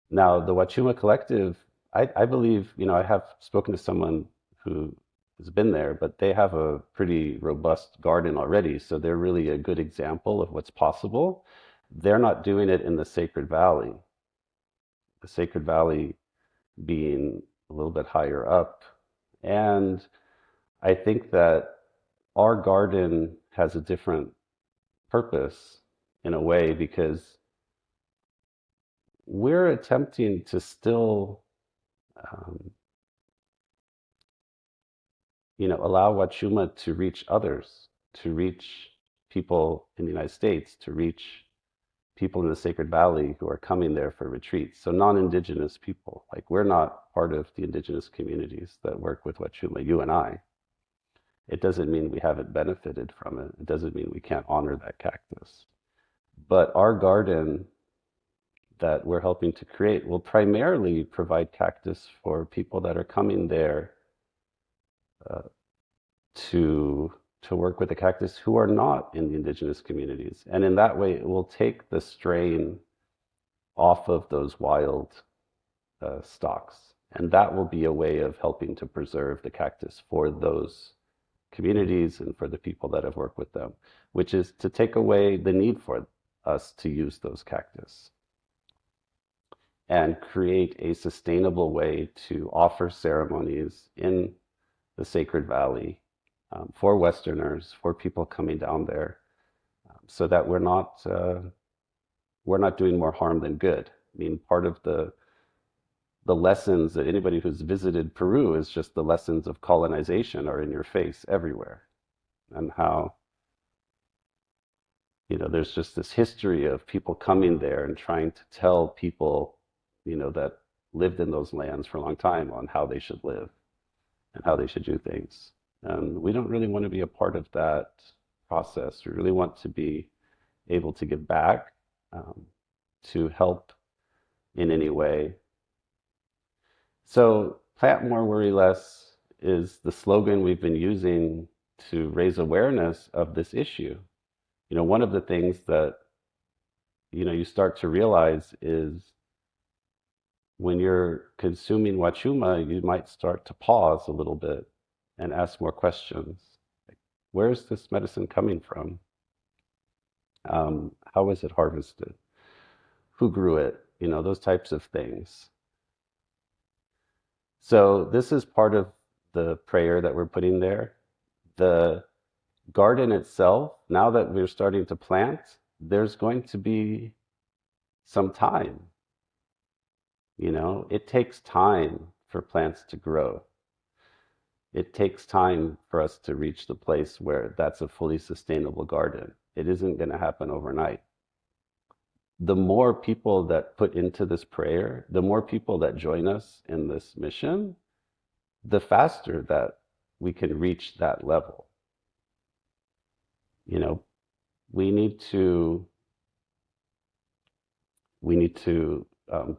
Now, the Huachuma Collective, I believe, I have spoken to someone who has been there, but they have a pretty robust garden already. So they're really a good example of what's possible. They're not doing it in the Sacred Valley. The Sacred Valley being a little bit higher up. And I think that our garden has a different purpose in a way because we're attempting to still, um, allow Huachuma to reach others, to reach people in the United States, to reach people in the Sacred Valley who are coming there for retreats. So non-Indigenous people, like we're not part of the Indigenous communities that work with Huachuma, you and I. It doesn't mean we haven't benefited from it. It doesn't mean we can't honor that cactus. But our garden, that we're helping to create will primarily provide cactus for people that are coming there uh, to work with the cactus who are not in the indigenous communities. And in that way, it will take the strain off of those wild stocks. And that will be a way of helping to preserve the cactus for those communities and for the people that have worked with them, which is to take away the need for us to use those cactus and create a sustainable way to offer ceremonies in the Sacred Valley for Westerners, for people coming down there, so that we're not doing more harm than good. I mean, part of the lessons that anybody who's visited Peru is just the lessons of colonization are in your face everywhere, and how there's just this history of people coming there and trying to tell people that lived in those lands for a long time on how they should live and how they should do things. And we don't really want to be a part of that process. We really want to be able to give back, um, to help in any way. So, plant more, worry less is the slogan we've been using to raise awareness of this issue. One of the things that you start to realize is when you're consuming Huachuma, you might start to pause a little bit and ask more questions. Like, where is this medicine coming from? How is it harvested? Who grew it? Those types of things. So this is part of the prayer that we're putting there. The garden itself, now that we're starting to plant, there's going to be some time. It takes time for plants to grow. It takes time for us to reach the place where that's a fully sustainable garden. It isn't going to happen overnight. The more people that put into this prayer, the more people that join us in this mission, the faster that we can reach that level. You know, we need to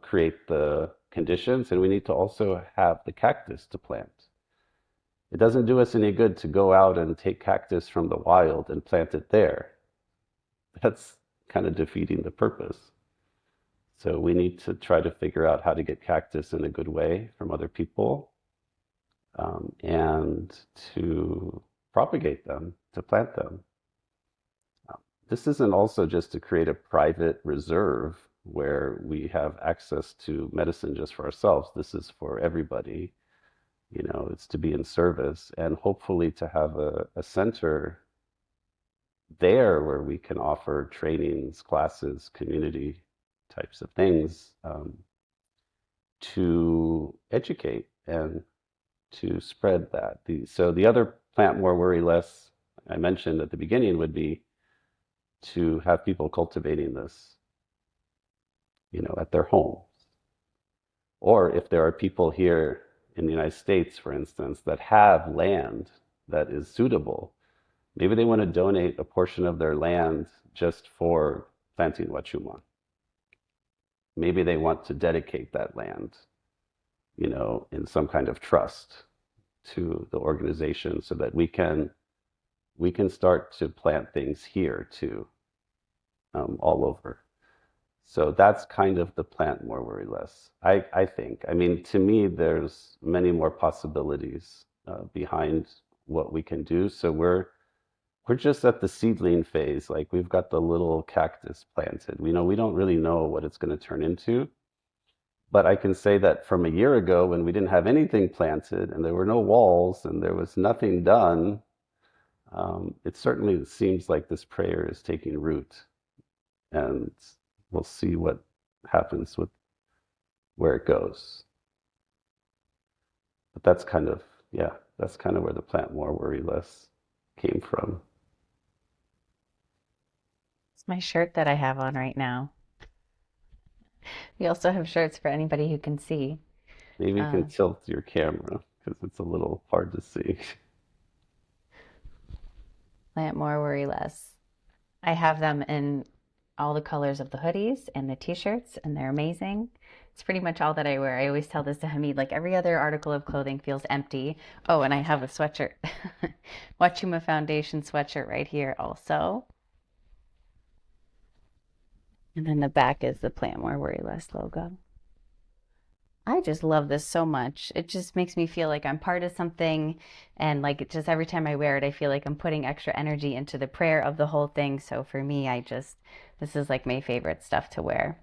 create the conditions, and we need to also have the cactus to plant. It doesn't do us any good to go out and take cactus from the wild and plant it there. That's kind of defeating the purpose. So we need to try to figure out how to get cactus in a good way from other people, and to propagate them, to plant them. This isn't also just to create a private reserve where we have access to medicine just for ourselves. This is for everybody. It's to be in service and hopefully to have a center there where we can offer trainings, classes, community types of things, to educate and to spread that. So the other plant more, worry less I mentioned at the beginning would be to have people cultivating this, at their homes. Or if there are people here in the United States, for instance, that have land that is suitable, maybe they want to donate a portion of their land just for planting Huachuma. Maybe they want to dedicate that land, in some kind of trust to the organization so that we can start to plant things here too, all over. So that's kind of the plant more, worry less. I think. I mean, to me, there's many more possibilities behind what we can do. So we're just at the seedling phase. Like we've got the little cactus planted. We don't really know what it's going to turn into. But I can say that from a year ago, when we didn't have anything planted and there were no walls and there was nothing done, it certainly seems like this prayer is taking root. And we'll see what happens with where it goes. But that's kind of where the plant more, worry less came from. It's my shirt that I have on right now. We also have shirts for anybody who can see. Maybe you Uh, can tilt your camera because it's a little hard to see. Plant more, worry less. I have them in all the colors of the hoodies and the t-shirts, and they're amazing. It's pretty much all that I wear. I always tell this to Hamid, like every other article of clothing feels empty. Oh, and I have a sweatshirt, Huachuma Foundation sweatshirt right here also. And then the back is the Plant More Worry Less logo. I just love this so much. It just makes me feel like I'm part of something. And like, it just every time I wear it, I feel like I'm putting extra energy into the prayer of the whole thing. So for me, this is like my favorite stuff to wear.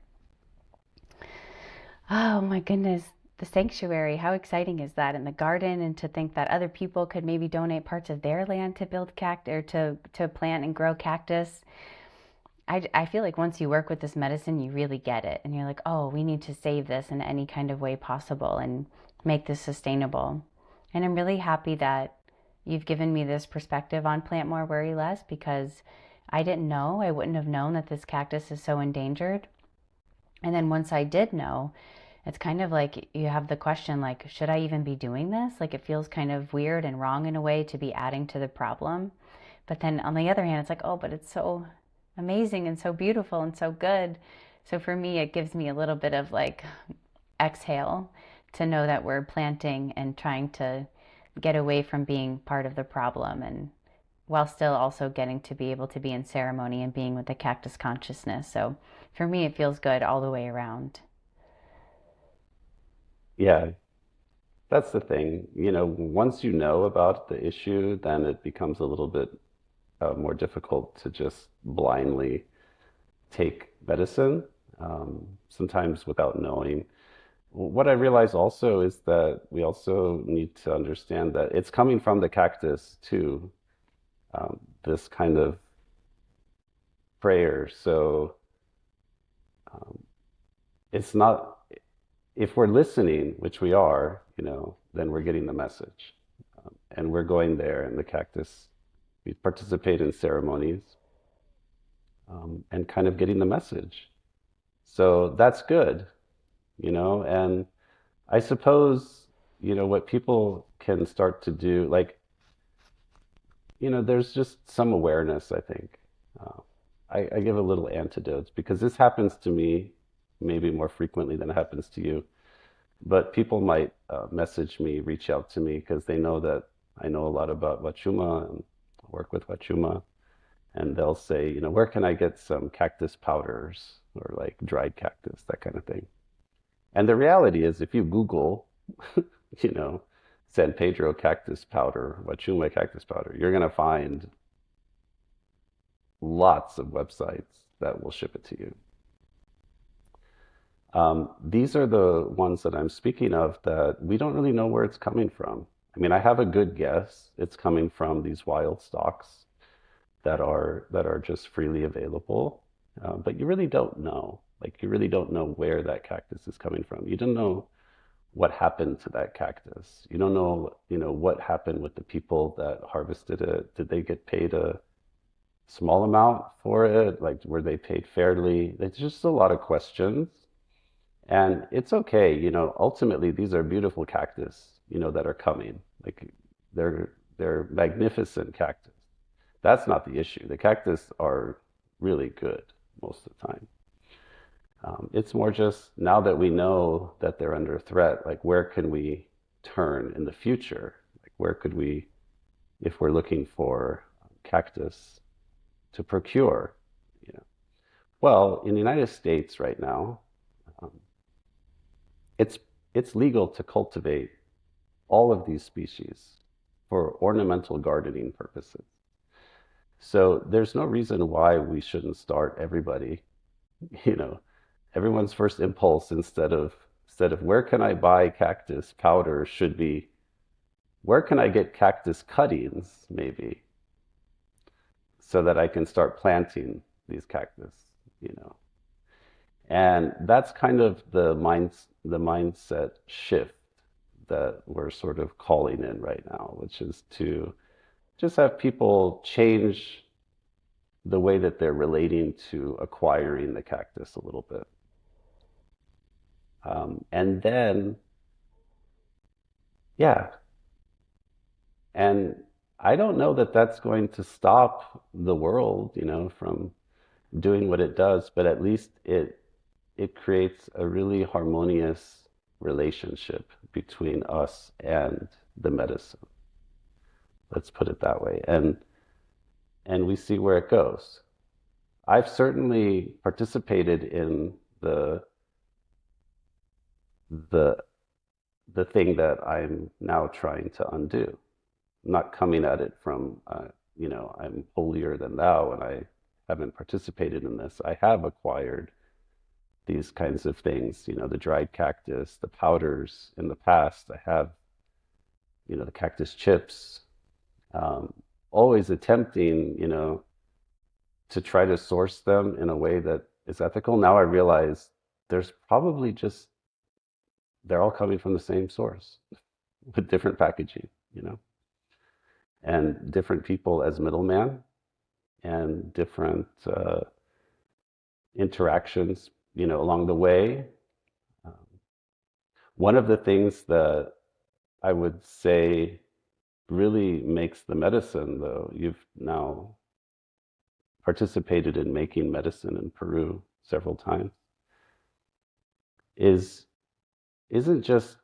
Oh my goodness. The sanctuary, how exciting is that? In the garden, and to think that other people could maybe donate parts of their land to build cactus or to plant and grow cactus. I feel like once you work with this medicine, you really get it. And you're like, oh, we need to save this in any kind of way possible and make this sustainable. And I'm really happy that you've given me this perspective on Plant More, Worry Less, because I didn't know, I wouldn't have known that this cactus is so endangered. And then once I did know, it's kind of like you have the question, like, should I even be doing this? Like, it feels kind of weird and wrong in a way to be adding to the problem. But then on the other hand, it's like, oh, but it's so amazing and so beautiful and so good. So for me, it gives me a little bit of like exhale to know that we're planting and trying to get away from being part of the problem, and while still also getting to be able to be in ceremony and being with the cactus consciousness. So for me, it feels good all the way around. Yeah, that's the thing. Once you know about the issue, then it becomes a little bit more difficult to just blindly take medicine, sometimes without knowing. What I realize also is that we also need to understand that it's coming from the cactus too, this kind of prayer. So it's not, if we're listening, which we are, then we're getting the message. And we're going there in the cactus. We participate in ceremonies and kind of getting the message. So that's good, and I suppose, what people can start to do, like, there's just some awareness, I think. Uh, I give a little antidote because this happens to me maybe more frequently than it happens to you. But people might message me, reach out to me because they know that I know a lot about Huachuma and work with Huachuma. And they'll say, where can I get some cactus powders or like dried cactus, that kind of thing. And the reality is, if you Google, you know, San Pedro cactus powder, Huachuma cactus powder, you're going to find lots of websites that will ship it to you. These are the ones that I'm speaking of that we don't really know where it's coming from. I mean, I have a good guess. It's coming from these wild stocks that are just freely available, but you really don't know. Like, you really don't know where that cactus is coming from. You don't know what happened to that cactus. You don't know, what happened with the people that harvested it. Did they get paid a small amount for it? Like, were they paid fairly? There's just a lot of questions. And it's okay, ultimately these are beautiful cactus, that are coming. Like, they're magnificent cactus. That's not the issue. The cactus are really good most of the time. It's more just now that we know that they're under threat, like, where can we turn in the future? Like, where could we, if we're looking for cactus to procure, you know? Well, in the United States right now, um, it's it's legal to cultivate all of these species for ornamental gardening purposes. So there's no reason why we shouldn't start everybody, you know, everyone's first impulse, instead of where can I buy cactus powder, should be where can I get cactus cuttings maybe so that I can start planting these cactus. And that's kind of the mindset shift that we're sort of calling in right now, which is to just have people change the way that they're relating to acquiring the cactus a little bit. And then, yeah, and I don't know that that's going to stop the world, from doing what it does, but at least it creates a really harmonious relationship between us and the medicine. Let's put it that way. And we see where it goes. I've certainly participated in the the the thing that I'm now trying to undo. I'm not coming at it from I'm holier than thou and I haven't participated in this. I have acquired these kinds of things, the dried cactus, the powders in the past. I have, the cactus chips, um, always attempting, to try to source them in a way that is ethical. Now I realize there's probably just, they're all coming from the same source with different packaging, and different people as middleman and different interactions, along the way. Um, One of the things that I would say really makes the medicine, though, you've now participated in making medicine in Peru several times, is isn't just,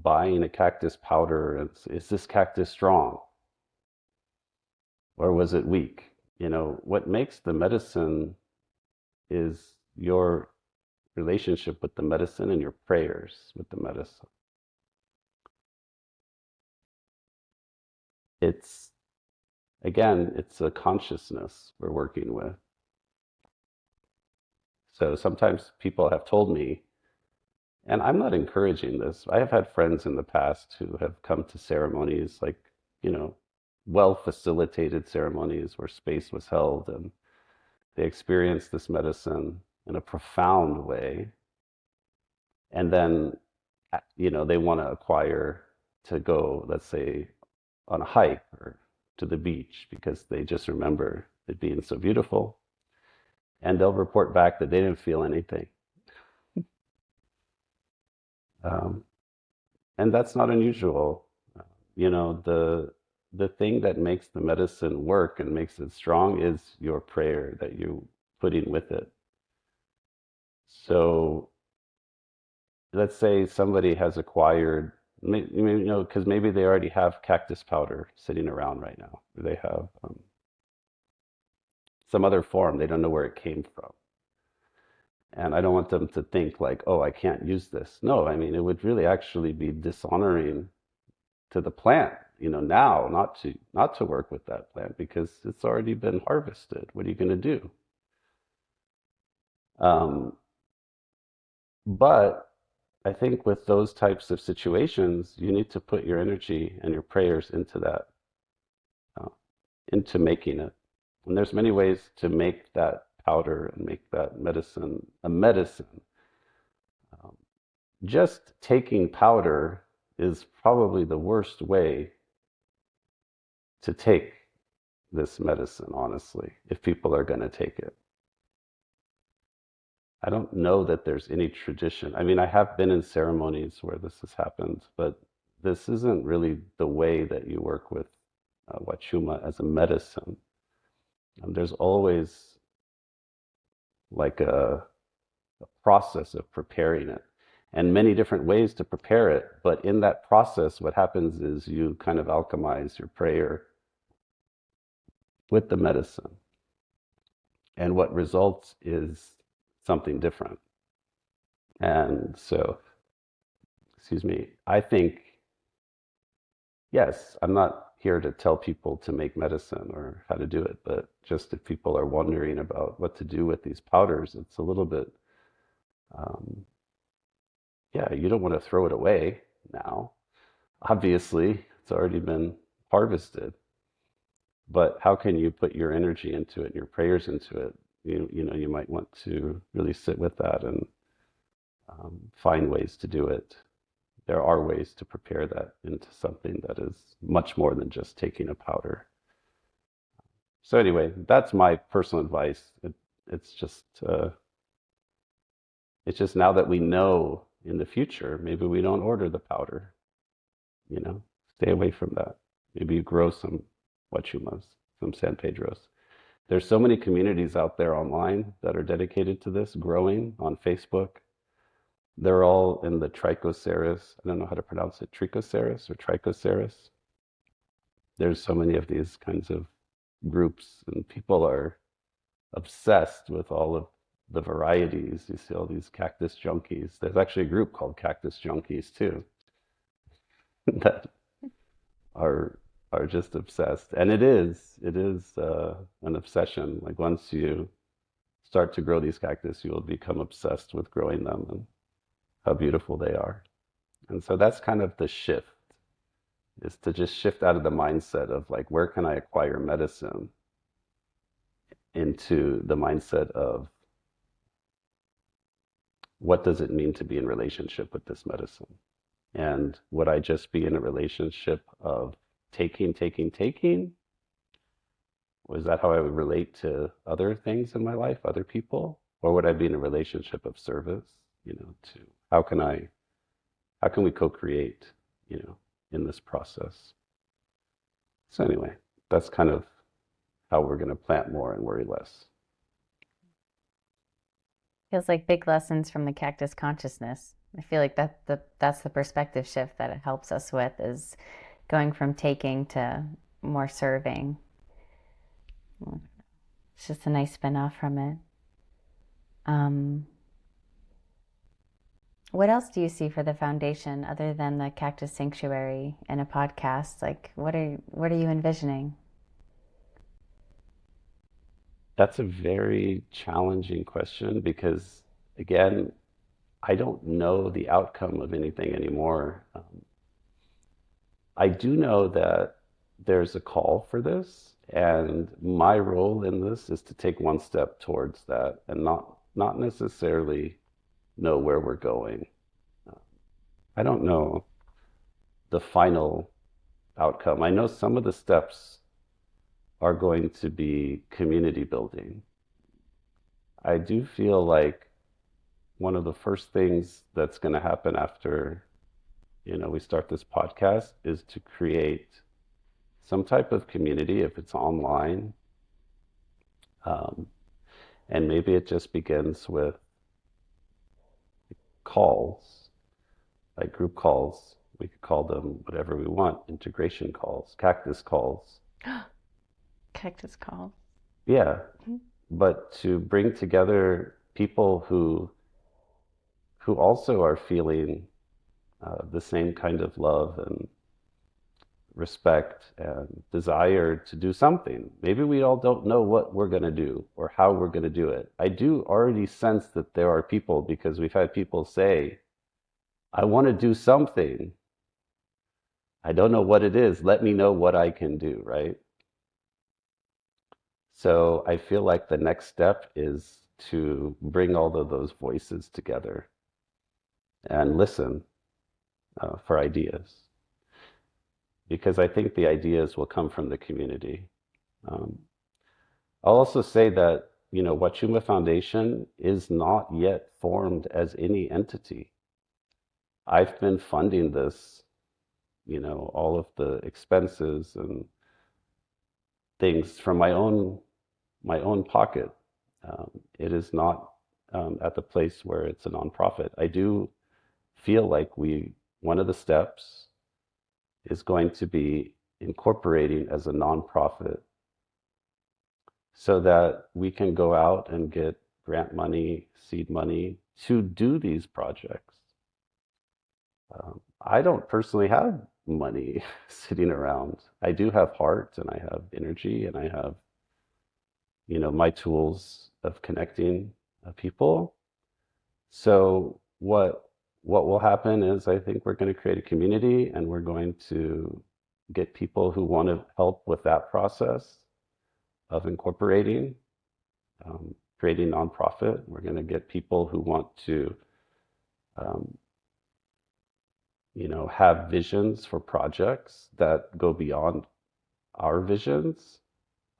buying a cactus powder and is this cactus strong or was it weak? What makes the medicine is your relationship with the medicine and your prayers with the medicine. It's, again, it's a consciousness we're working with. So sometimes people have told me, and I'm not encouraging this. I have had friends in the past who have come to ceremonies like, you know, well facilitated ceremonies where space was held and they experienced this medicine in a profound way. And then, they want to acquire to go, let's say, on a hike or to the beach because they just remember it being so beautiful. And they'll report back that they didn't feel anything. Um, and that's not unusual. The thing that makes the medicine work and makes it strong is your prayer that you put in with it. So let's say somebody has acquired, because maybe they already have cactus powder sitting around right now. They have some other form. They don't know where it came from. And I don't want them to think like, oh, I can't use this. No, I mean, it would really actually be dishonoring to the plant, now not to work with that plant because it's already been harvested. What are you going to do? Um, but I think with those types of situations, you need to put your energy and your prayers into that, uh, into making it. And there's many ways to make that powder and make that medicine a medicine. Um, just taking powder is probably the worst way to take this medicine, honestly, if people are going to take it. I don't know that there's any tradition. I mean, I have been in ceremonies where this has happened, but this isn't really the way that you work with Huachuma as a medicine. There's always like a process of preparing it and many different ways to prepare it. But in that process, what happens is you kind of alchemize your prayer with the medicine. And what results is something different. And so, excuse me, I think, yes, I'm not here to tell people to make medicine or how to do it, but just if people are wondering about what to do with these powders, it's a little bit, um, yeah, you don't want to throw it away now. Obviously, it's already been harvested, but how can you put your energy into it and your prayers into it? You might want to really sit with that and find ways to do it. There are ways to prepare that into something that is much more than just taking a powder. So anyway, that's my personal advice. It's just it's just now that we know in the future, maybe we don't order the powder. Stay away from that. Maybe you grow some huachumas, some San Pedros. There's so many communities out there online that are dedicated to this, growing on Facebook. They're all in the Trichoceras. I don't know how to pronounce it, Trichoceras or Trichoceras. There's so many of these kinds of groups, and people are obsessed with all of the varieties. You see all these cactus junkies. There's actually a group called Cactus Junkies too that are are just obsessed. And it is an obsession. Like once you start to grow these cactus, you will become obsessed with growing them and how beautiful they are. And so that's kind of the shift, is to just shift out of the mindset of like, where can I acquire medicine, into the mindset of what does it mean to be in relationship with this medicine? And would I just be in a relationship of taking, taking, taking? Was that how I would relate to other things in my life, other people? Or would I be in a relationship of service, to how can I, how can we co-create, in this process? So anyway, that's kind of how we're going to plant more and worry less. Feels like big lessons from the cactus consciousness. I feel like that's the perspective shift that it helps us with, is going from taking to more serving. It's just a nice spin off from it. Um, what else do you see for the foundation other than the cactus sanctuary and a podcast? Like, what are you envisioning? That's a very challenging question because, again, I don't know the outcome of anything anymore. I do know that there's a call for this, and my role in this is to take one step towards that and not necessarily know where we're going. I don't know the final outcome. I know some of the steps are going to be community building. I do feel like one of the first things that's going to happen after, we start this podcast is to create some type of community, if it's online. Um, and maybe it just begins with calls, like group calls. We could call them whatever we want, integration calls, cactus calls. Cactus call. Yeah, but to bring together people who also are feeling the same kind of love and respect and desire to do something. Maybe we all don't know what we're going to do or how we're going to do it. I do already sense that there are people, because we've had people say, I want to do something. I don't know what it is. Let me know what I can do, right? So I feel like the next step is to bring all of those voices together and listen for ideas, because I think the ideas will come from the community. Um, I'll also say that, Huachuma Foundation is not yet formed as any entity. I've been funding this, all of the expenses and things from my own pocket. It is not at the place where it's a nonprofit. I do feel like one of the steps is going to be incorporating as a nonprofit so that we can go out and get grant money, seed money to do these projects. I don't personally have money sitting around. I do have heart and I have energy and I have, my tools of connecting people. So what will happen is I think we're going to create a community and we're going to get people who want to help with that process of incorporating, creating nonprofit. We're going to get people who want to, um, have visions for projects that go beyond our visions.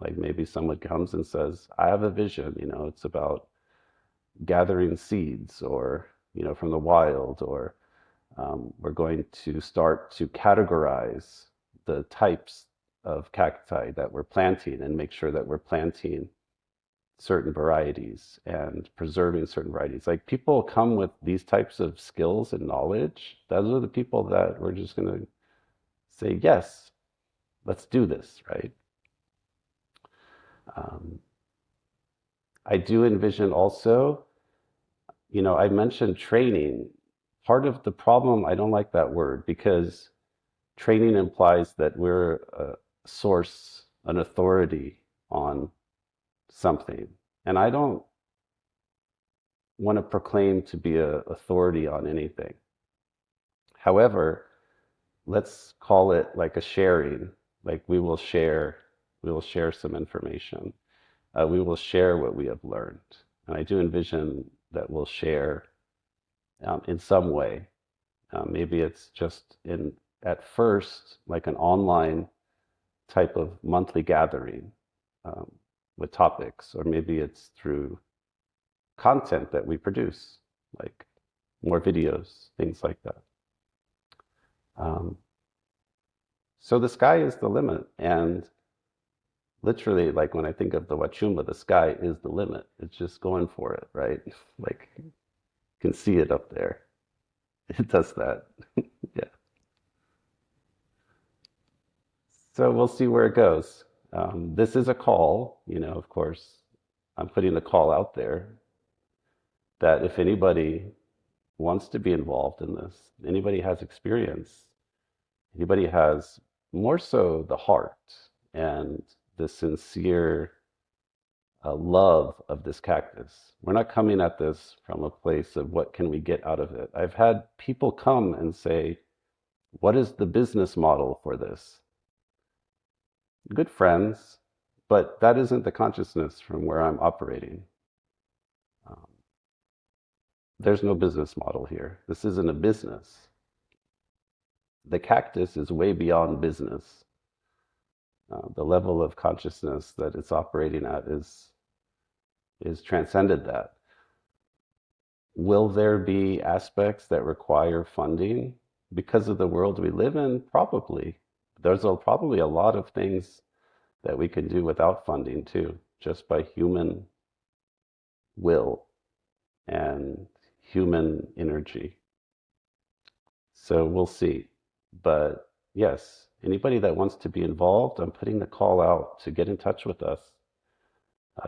Like maybe someone comes and says, I have a vision, it's about gathering seeds or, from the wild, or we're going to start to categorize the types of cacti that we're planting and make sure that we're planting certain varieties and preserving certain varieties. Like people come with these types of skills and knowledge. Those are the people that we're just going to say, yes, let's do this, right? Um, I do envision also, I mentioned training. Part of the problem, I don't like that word because training implies that we're a source, an authority on something. And I don't want to proclaim to be an authority on anything. However, let's call it like a sharing. Like we will share some information. We will share what we have learned. And I do envision that we'll share in some way. Maybe it's just at first, like an online type of monthly gathering um, with topics, or maybe it's through content that we produce, like more videos, things like that. Um, so the sky is the limit. And literally, like when I think of the Huachuma, the sky is the limit. It's just going for it, right? Like you can see it up there. It does that. Yeah. So we'll see where it goes. This is a call, of course, I'm putting the call out there that if anybody wants to be involved in this, anybody has experience, anybody has more so the heart and the sincere love of this cactus. We're not coming at this from a place of what can we get out of it. I've had people come and say, what is the business model for this? Good friends, but that isn't the consciousness from where I'm operating. Um, there's no business model here. This isn't a business. The cactus is way beyond business. The level of consciousness that it's operating at is transcended that. Will there be aspects that require funding because of the world we live in? Probably. Probably a lot of things that we can do without funding too, just by human will and human energy. So we'll see. But yes, anybody that wants to be involved, I'm putting the call out to get in touch with us.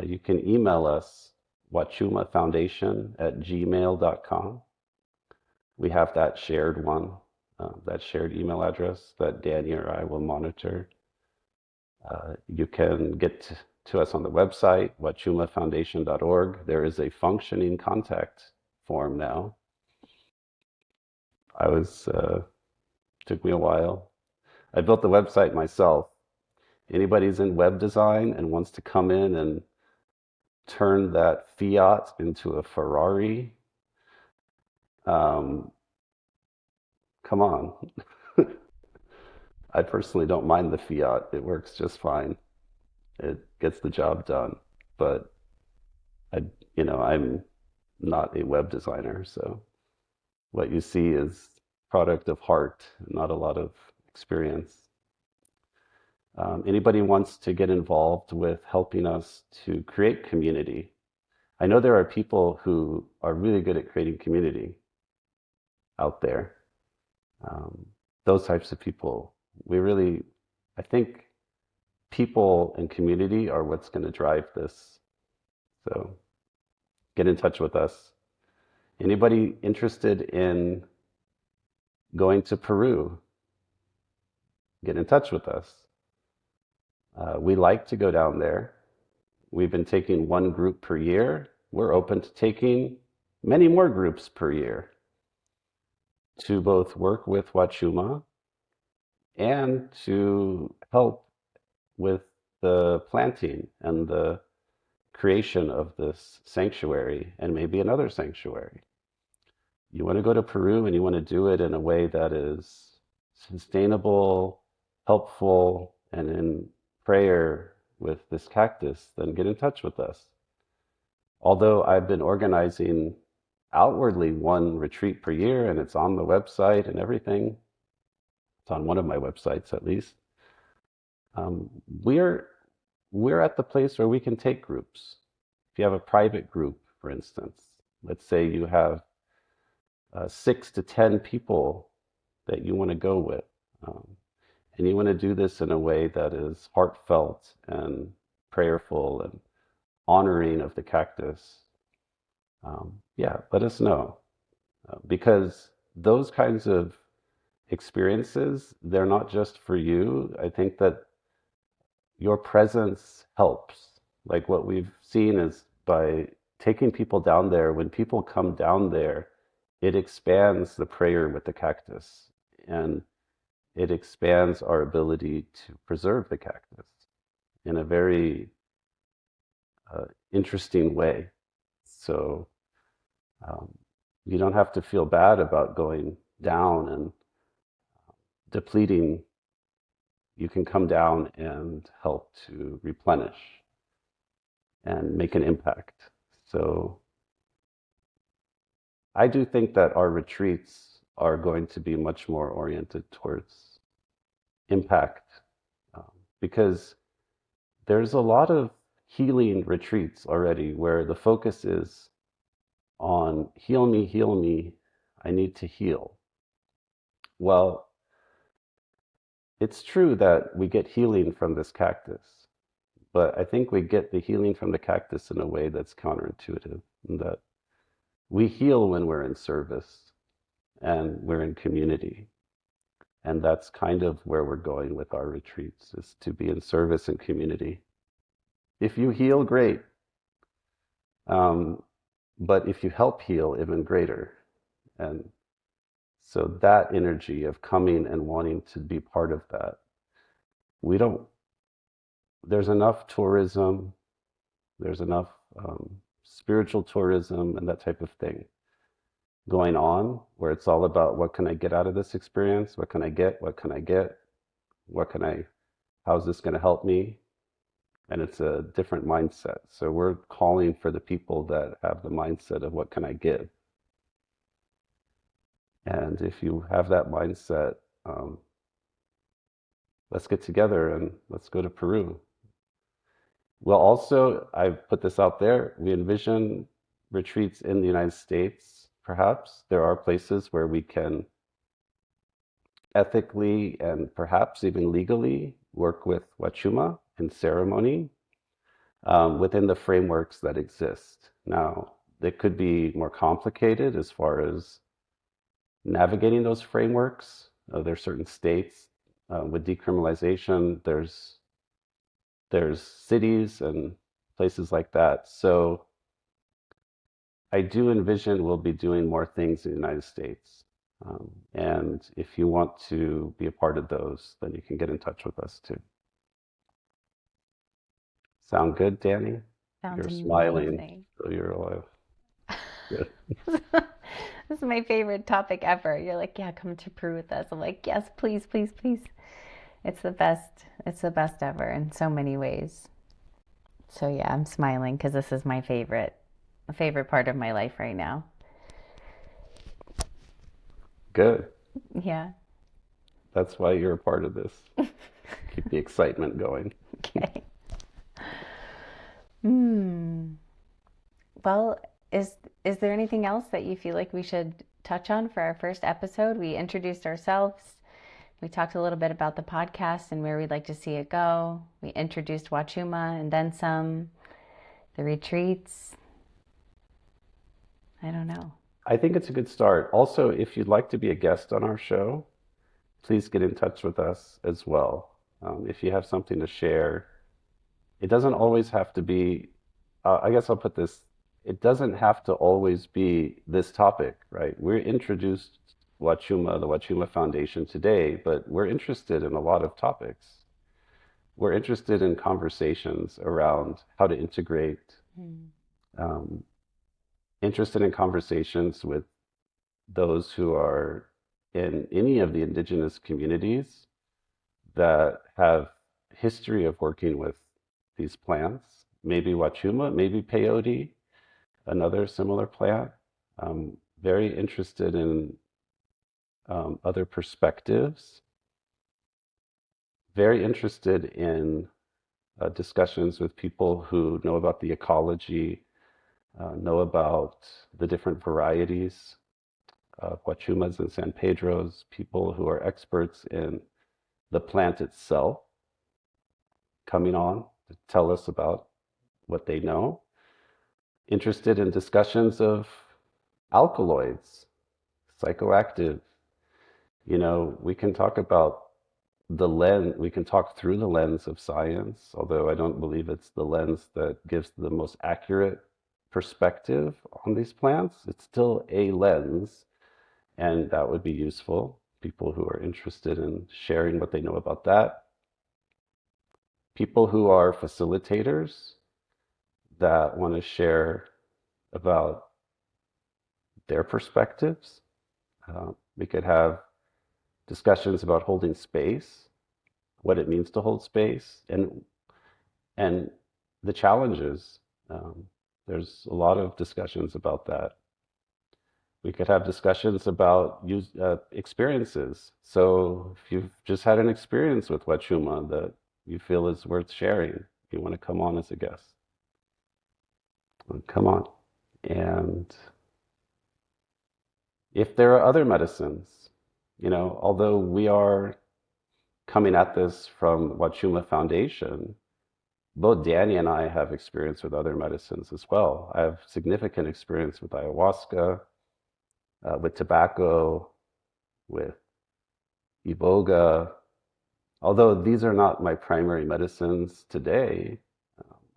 You can email us, huachumafoundation@gmail.com. We have that shared one, that shared email address that Dani or I will monitor. You can get to us on the website, huachumafoundation.org. There is a functioning contact form now. Took me a while. I built the website myself. Anybody's in web design and wants to come in and turn that Fiat into a Ferrari, um, come on. I personally don't mind the Fiat. It works just fine. It gets the job done. But I'm not a web designer, so what you see is product of heart, not a lot of experience. Anybody wants to get involved with helping us to create community? I know there are people who are really good at creating community out there. Um, those types of people, I think people and community are what's going to drive this. So get in touch with us. Anybody interested in going to Peru, get in touch with us. We like to go down there. We've been taking one group per year. We're open to taking many more groups per year to both work with Huachuma and to help with the planting and the creation of this sanctuary and maybe another sanctuary. You want to go to Peru and you want to do it in a way that is sustainable, helpful, and in prayer with this cactus, then get in touch with us. Although I've been organizing outwardly one retreat per year and it's on the website and everything, it's on one of my websites at least. Um, we're we're at the place where we can take groups. If you have a private group, for instance, let's say you have 6 to 10 people that you want to go with, um, and you want to do this in a way that is heartfelt and prayerful and honoring of the cactus. Yeah, let us know because those kinds of experiences, they're not just for you. I think that your presence helps. Like what we've seen is by taking people down there, when people come down there, it expands the prayer with the cactus and it expands our ability to preserve the cactus in a very interesting way. So um, you don't have to feel bad about going down and depleting. You can come down and help to replenish and make an impact. So I do think that our retreats are going to be much more oriented towards impact um, because there's a lot of healing retreats already where the focus is on heal me, I need to heal. Well, it's true that we get healing from this cactus, but I think we get the healing from the cactus in a way that's counterintuitive, in that we heal when we're in service and we're in community. And that's kind of where we're going with our retreats, is to be in service and community. If you heal, great. Um, but if you help heal, even greater. And so that energy of coming and wanting to be part of that, we don't, there's enough tourism, there's enough spiritual tourism and that type of thing going on where it's all about what can I get out of this experience? What can I get? What can I get? What can I, how's this going to help me? And it's a different mindset. So we're calling for the people that have the mindset of what can I give? And if you have that mindset, um, let's get together and let's go to Peru. Well, also, I've put this out there. We envision retreats in the United States, perhaps. There are places where we can ethically and perhaps even legally work with Huachuma in ceremony within the frameworks that exist. Now, they could be more complicated as far as navigating those frameworks. There are certain states with decriminalization. There's cities and places like that. So I do envision we'll be doing more things in the United States. And if you want to be a part of those, then you can get in touch with us too. Sound good, Danny? Sounds You're smiling, amazing. so you're alive. Good. This is my favorite topic ever. You're like, yeah, come to Peru with us. I'm like, yes, please, please, please. It's the best. It's the best ever in so many ways. So yeah, I'm smiling because this is my favorite part of my life right now. Good. Yeah. That's why you're a part of this. Keep the excitement going. Okay. Hmm. Well, is there anything else that you feel like we should touch on for our first episode? We introduced ourselves. We talked a little bit about the podcast and where we'd like to see it go. We introduced Huachuma and then some, the retreats. I don't know. I think it's a good start. Also, if you'd like to be a guest on our show, please get in touch with us as well. If you have something to share, it doesn't always have to be, I guess I'll put this, it doesn't have to always be this topic, right? We're introduced Huachuma, the Huachuma Foundation today, but we're interested in a lot of topics. We're interested in conversations around how to integrate, Mm. um, interested in conversations with those who are in any of the indigenous communities that have history of working with these plants, maybe Huachuma, maybe peyote, another similar plant. Very interested in other perspectives very interested in discussions with people who know about the ecology, know about the different varieties of Huachumas and San Pedros, people who are experts in the plant itself coming on to tell us about what they know. Interested in discussions of alkaloids, psychoactive. We can talk about we can talk through the lens of science, although I don't believe it's the lens that gives the most accurate perspective on these plants. It's still a lens, and that would be useful. People who are interested in sharing what they know about that. People who are facilitators that want to share about their perspectives. We could have discussions about holding space, what it means to hold space, and the challenges. There's a lot of discussions about that. We could have discussions about experiences. So if you've just had an experience with Huachuma that you feel is worth sharing, you want to come on as a guest, come on. And if there are other medicines, although we are coming at this from Huachuma Foundation, both Dani and I have experience with other medicines as well. I have significant experience with ayahuasca, with tobacco, with iboga. Although these are not my primary medicines today,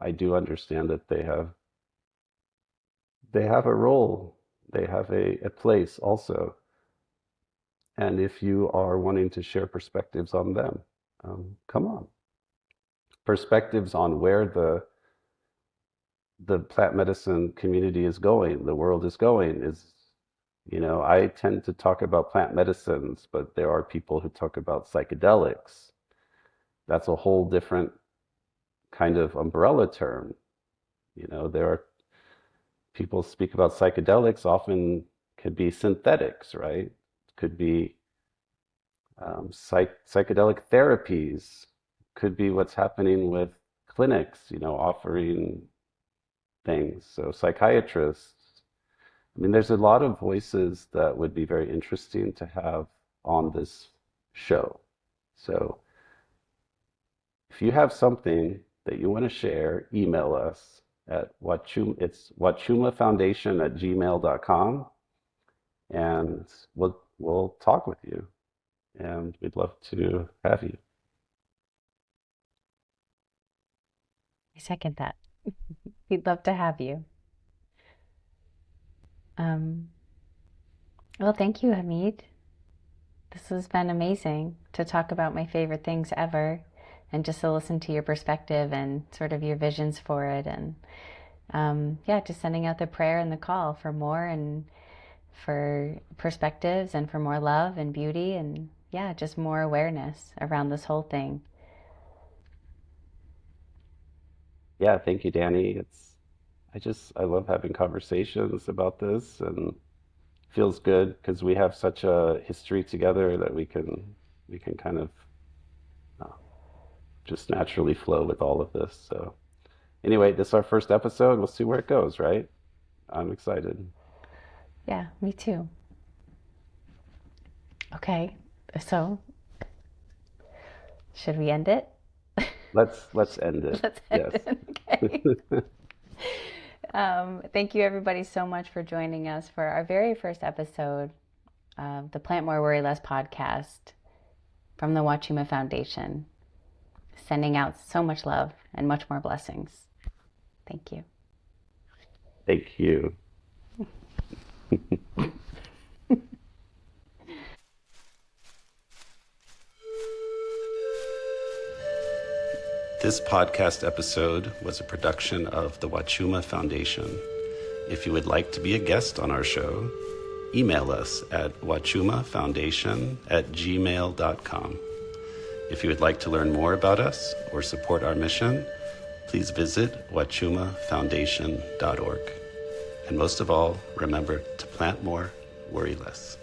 I do understand that they have a role, they have a place also. And if you are wanting to share perspectives on them, come on. Perspectives on where the plant medicine community is going, the world is going, I tend to talk about plant medicines, but there are people who talk about psychedelics. That's a whole different kind of umbrella term. There are people speak about psychedelics, often could be synthetics, right? Could be psychedelic therapies, could be what's happening with clinics, offering things. So psychiatrists, I mean, there's a lot of voices that would be very interesting to have on this show. So if you have something that you want to share, email us at it's huachumafoundation@gmail.com, and we'll talk with you, and we'd love to have you. I second that. We'd love to have you. Um, well, thank you, Hamid. This has been amazing to talk about my favorite things ever and just to listen to your perspective and sort of your visions for it. And yeah, just sending out the prayer and the call for more and for perspectives and for more love and beauty and yeah, just more awareness around this whole thing. Yeah, thank you, Dani. I love having conversations about this, and feels good because we have such a history together that we can kind of uh, just naturally flow with all of this. So anyway, this is our first episode. We'll see where it goes, right? I'm excited. Yeah, me too. Okay, so should we end it? Let's end it. Let's end Yes. it. Okay. Thank you, everybody, so much for joining us for our very first episode of the Plant More Worry Less podcast from the Huachuma Foundation. Sending out so much love and much more blessings. Thank you. Thank you. This podcast episode was a production of the Huachuma Foundation. If you would like to be a guest on our show, email us at huachumafoundation@gmail.com. If you would like to learn more about us or support our mission, please visit huachumafoundation.org. And most of all, remember to plant more, worry less.